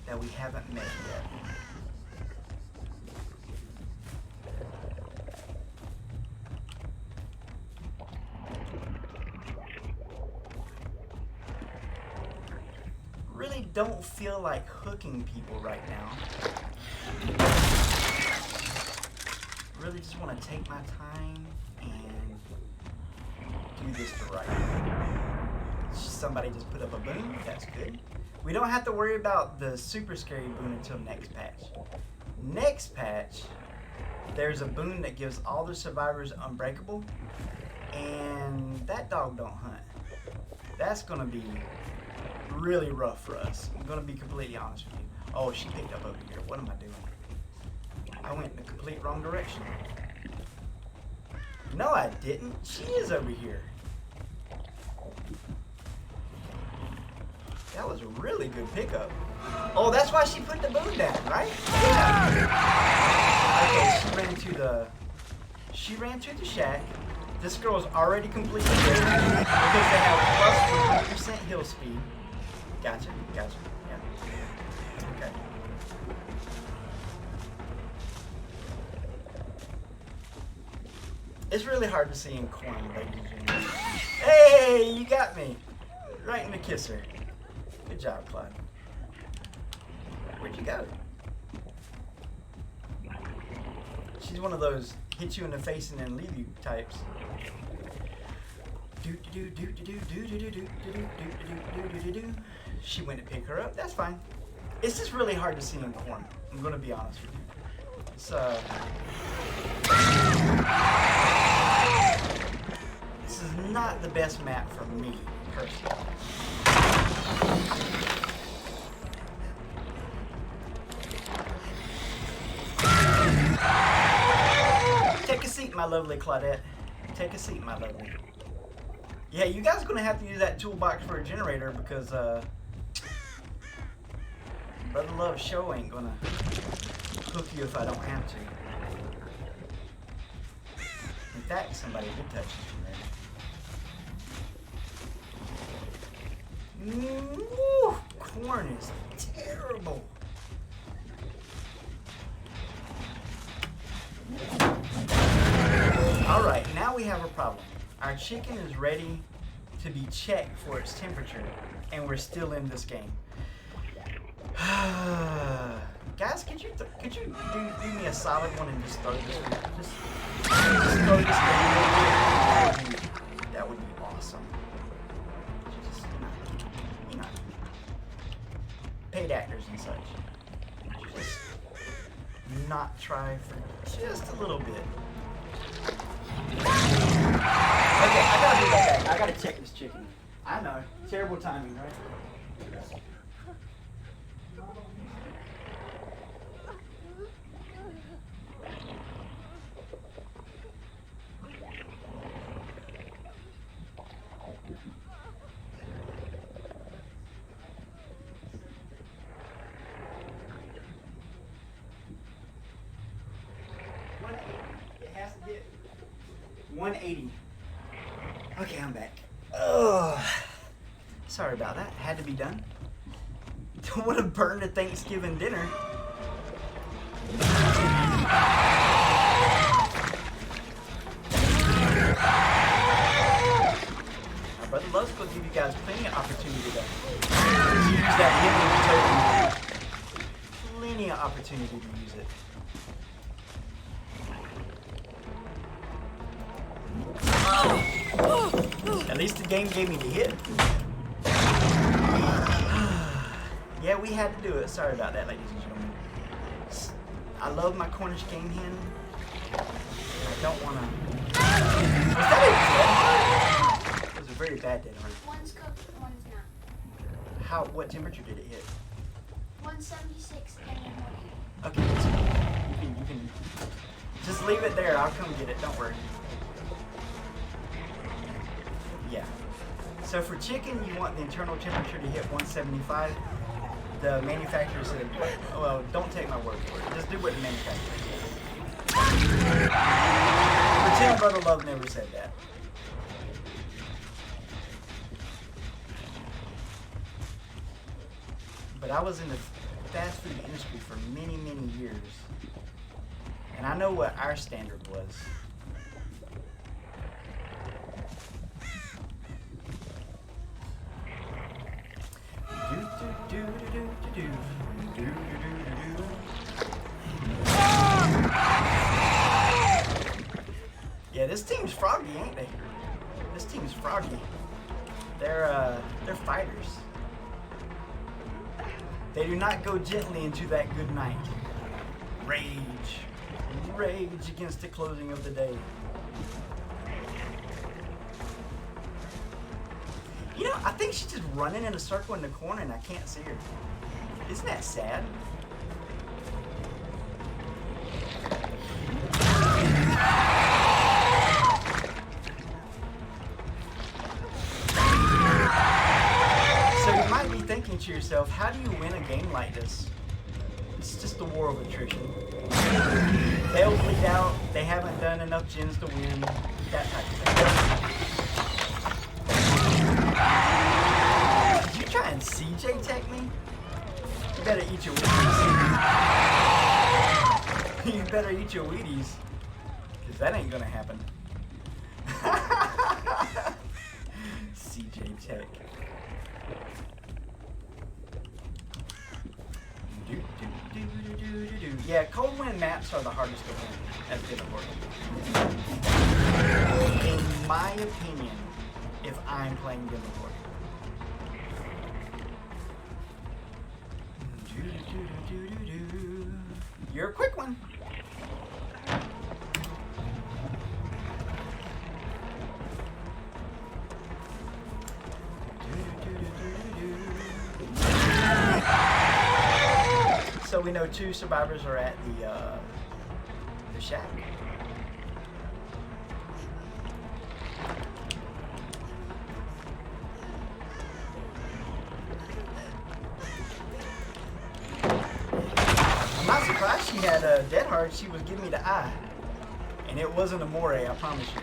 that we haven't met yet. Really don't feel like hooking people right now. Really just want to take my time and do this the right way. Somebody just put up a boon. That's good. We don't have to worry about the super scary boon until next patch. Next patch, there's a boon that gives all the survivors unbreakable, and that dog don't hunt. That's gonna be really rough for us. I'm gonna be completely honest with you. Oh, she picked up over here. What am I doing? I went in the complete wrong direction. No, I didn't. She is over here. That was a really good pickup. Oh, that's why she put the boon down, right? Yeah. Okay, she ran to the shack. This girl's already completely dead because they have plus 100% heal speed. Gotcha. Yeah. Okay. It's really hard to see in corn, ladies and gentlemen. Hey, you got me. Right in the kisser. Good job, Clyde. Where'd you go? She's one of those hit you in the face and then leave you types. She went to pick her up. That's fine. It's just really hard to see in corn. I'm gonna be honest with you. This is not the best map for me personally. Take a seat, my lovely Claudette. Take a seat, my lovely. Yeah, you guys are gonna have to use that toolbox for a generator because Brother Love show ain't gonna hook you if I don't have to. In fact, somebody did touch the generator. Woo, corn is terrible. Alright, now we have a problem. Our chicken is ready to be checked for its temperature, and we're still in this game. Guys, could you do me a solid one and just throw this one? Just throw this one. That would be awesome. Just, you know, paid actors and such. Just not try for just a little bit. Okay, I gotta do that back. I gotta check this chicken. I know. Terrible timing, right? It has to get 180. Okay, I'm back. Oh, sorry about that. Had to be done. Don't want to burn the Thanksgiving dinner. My brother loves to give you guys plenty of opportunity to use that hidden totem. Plenty of opportunity to use it. At least the game gave me the hit. Yeah, we had to do it. Sorry about that, ladies and gentlemen. I love my Cornish game hen. I don't want to... Was that a dead heart? It was a very bad dead heart. One's cooked, one's not. What temperature did it hit? 176 and 180. Okay, you can just leave it there. I'll come get it. Don't worry. Yeah. So for chicken, you want the internal temperature to hit 175. The manufacturer said, well, don't take my word for it. Just do what the manufacturer said. Pretend Brother Love never said that. But I was in the fast food industry for many, many years. And I know what our standard was. Yeah, this team's froggy, ain't they? This team's froggy. They're fighters. They do not go gently into that good night. Rage against the closing of the day. You know, I think she's just running in a circle in the corner and I can't see her. Isn't that sad? So you might be thinking to yourself, how do you win a game like this? It's just a war of attrition. They'll bleed out, they haven't done enough gens to win, that type of thing. Did you try and CJ tech me? You better eat your Wheaties. You better eat your Wheaties. Because that ain't gonna happen. CJ tech. Yeah, cold wind maps are the hardest to win at Demogorgon. In my opinion, if I'm playing Demogorgon. You're a quick one. So we know 2 survivors are at the shack. she had a Dead Hard, she was giving me the eye. And it wasn't a moray, I promise you.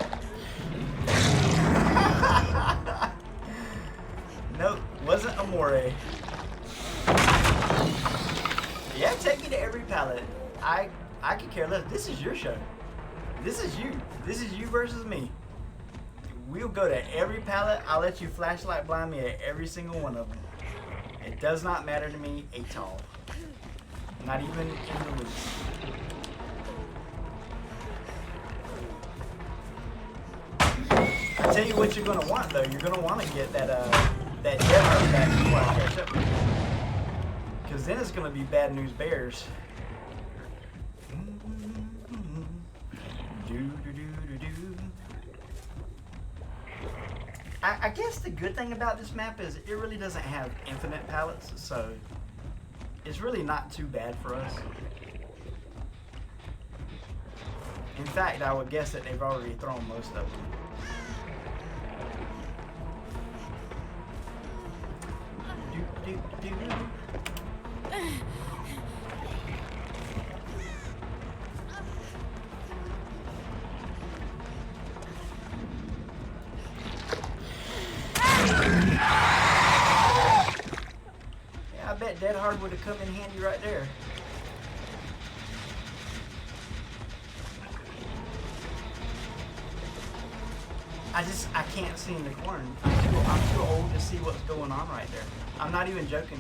Nope, wasn't a moray. Yeah, take me to every pallet. I could care less. This is your show. This is you. This is you versus me. We'll go to every pallet. I'll let you flashlight blind me at every single one of them. It does not matter to me at all. Not even in the least. I tell you what you're gonna want though. You're gonna want to get that Dead Hard back before I catch up with you. Because then it's gonna be Bad News Bears. I guess the good thing about this map is it really doesn't have infinite pallets, so it's really not too bad for us. In fact, I would guess that they've already thrown most of them. Yeah, I bet Dead Hard would have come in handy right there. I can't see in the corn. I'm too old to see what's going on right there. I'm not even joking.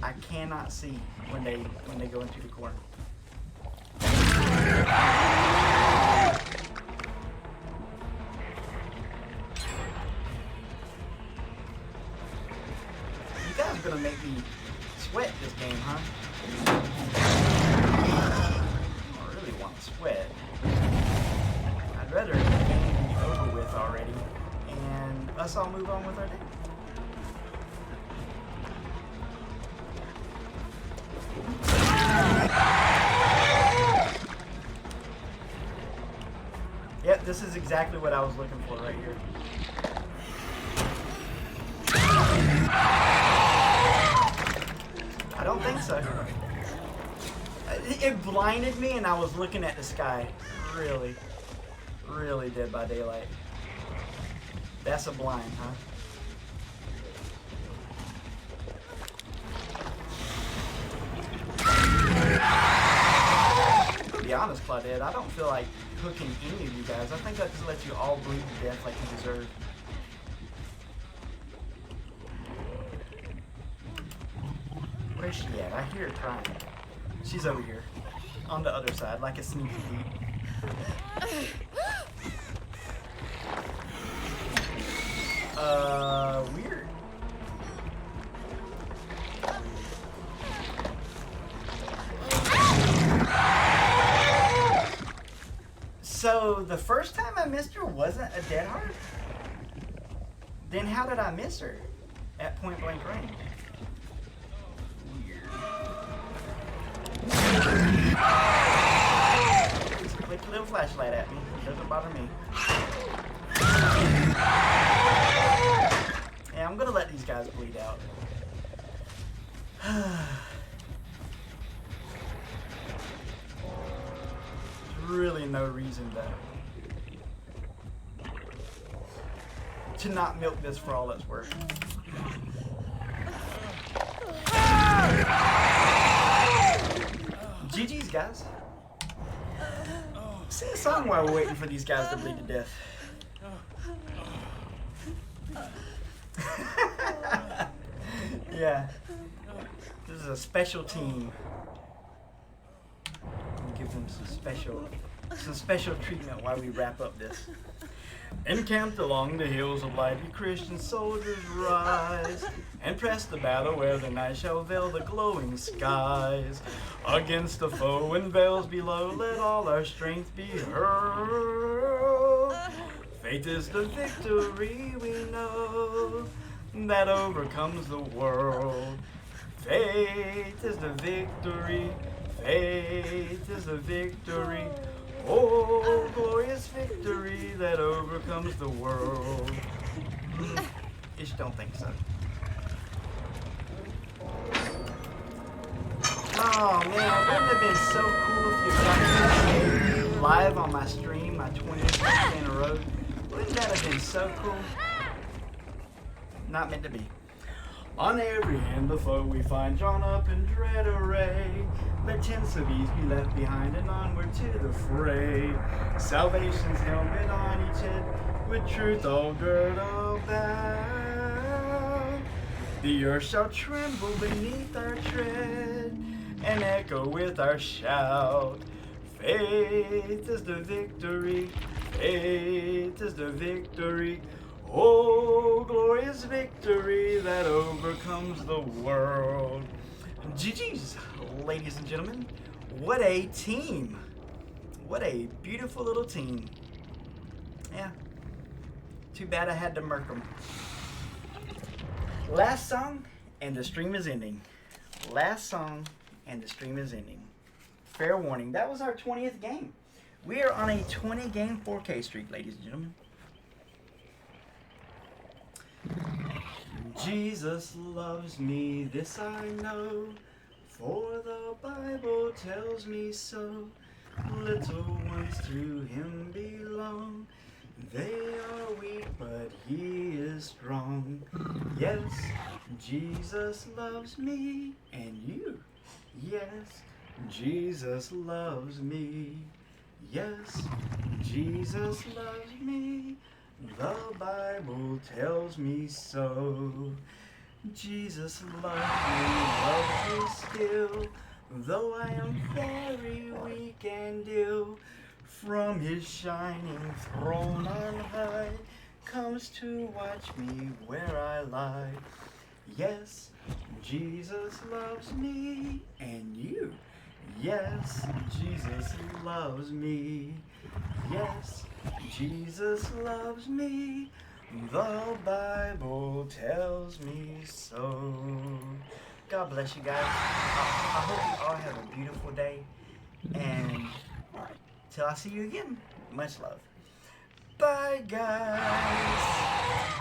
I cannot see when they go into the corn. You guys are gonna make me sweat this game, huh? I don't really want to sweat. I'd rather the game be over with already and us all move on with our day. Yep, this is exactly what I was looking for right here. I don't think so. It blinded me and I was looking at the sky. Really, really Dead by Daylight. That's a blind, huh? To be honest, Claudette, I don't feel like hooking any of you guys. I think I just let you all bleed to death like you deserve. Where's she at? I hear her crying. She's over here. On the other side, like a sneaky peek. Weird. So the first time I missed her wasn't a Dead Hard? Then how did I miss her at point blank range? Weird. Just click a little flashlight at me. It doesn't bother me. Yeah, I'm gonna let these guys bleed out. Really no reason to not milk this for all it's worth. GG's, guys. Sing a song while we're waiting for these guys to bleed to death. Yeah. This is a special team. Give them some special treatment while we wrap up this. Encamped along the hills of light, we Christian soldiers rise and press the battle where the night shall veil the glowing skies. Against the foe and veils below, let all our strength be hurled. Faith is the victory we know that overcomes the world. Faith is the victory. Faith is the victory. Oh, glorious victory that overcomes the world. Ish don't think so. Come Oh man, wouldn't it have been so cool if you got this live on my stream, my 20th birthday in a row? Wouldn't that have been so cool? Not meant to be. On every hand the foe we find drawn up in dread array. Let tents of ease be left behind and onward to the fray. Salvation's helmet on each head, with truth all girt about. The earth shall tremble beneath our tread, and echo with our shout. Faith is the victory, faith is the victory. Oh, glorious victory that overcomes the world. GG's, ladies and gentlemen. What a team. What a beautiful little team. Yeah. Too bad I had to murk them. Last song, and the stream is ending. Last song, and the stream is ending. Fair warning, that was our 20th game. We are on a 20-game 4K streak, ladies and gentlemen. Jesus loves me, this I know, for the Bible tells me so. Little ones to him belong. They are weak, but he is strong. Yes, Jesus loves me, and you. Yes, Jesus loves me. Yes, Jesus loves me. The Bible tells me so. Jesus loves me still, though I am very weak and ill. From his shining throne on high, comes to watch me where I lie. Yes, Jesus loves me, and you. Yes, Jesus loves me. Yes, Jesus loves me. The Bible tells me so. God bless you guys. I hope you all have a beautiful day. And till I see you again, much love. Bye, guys.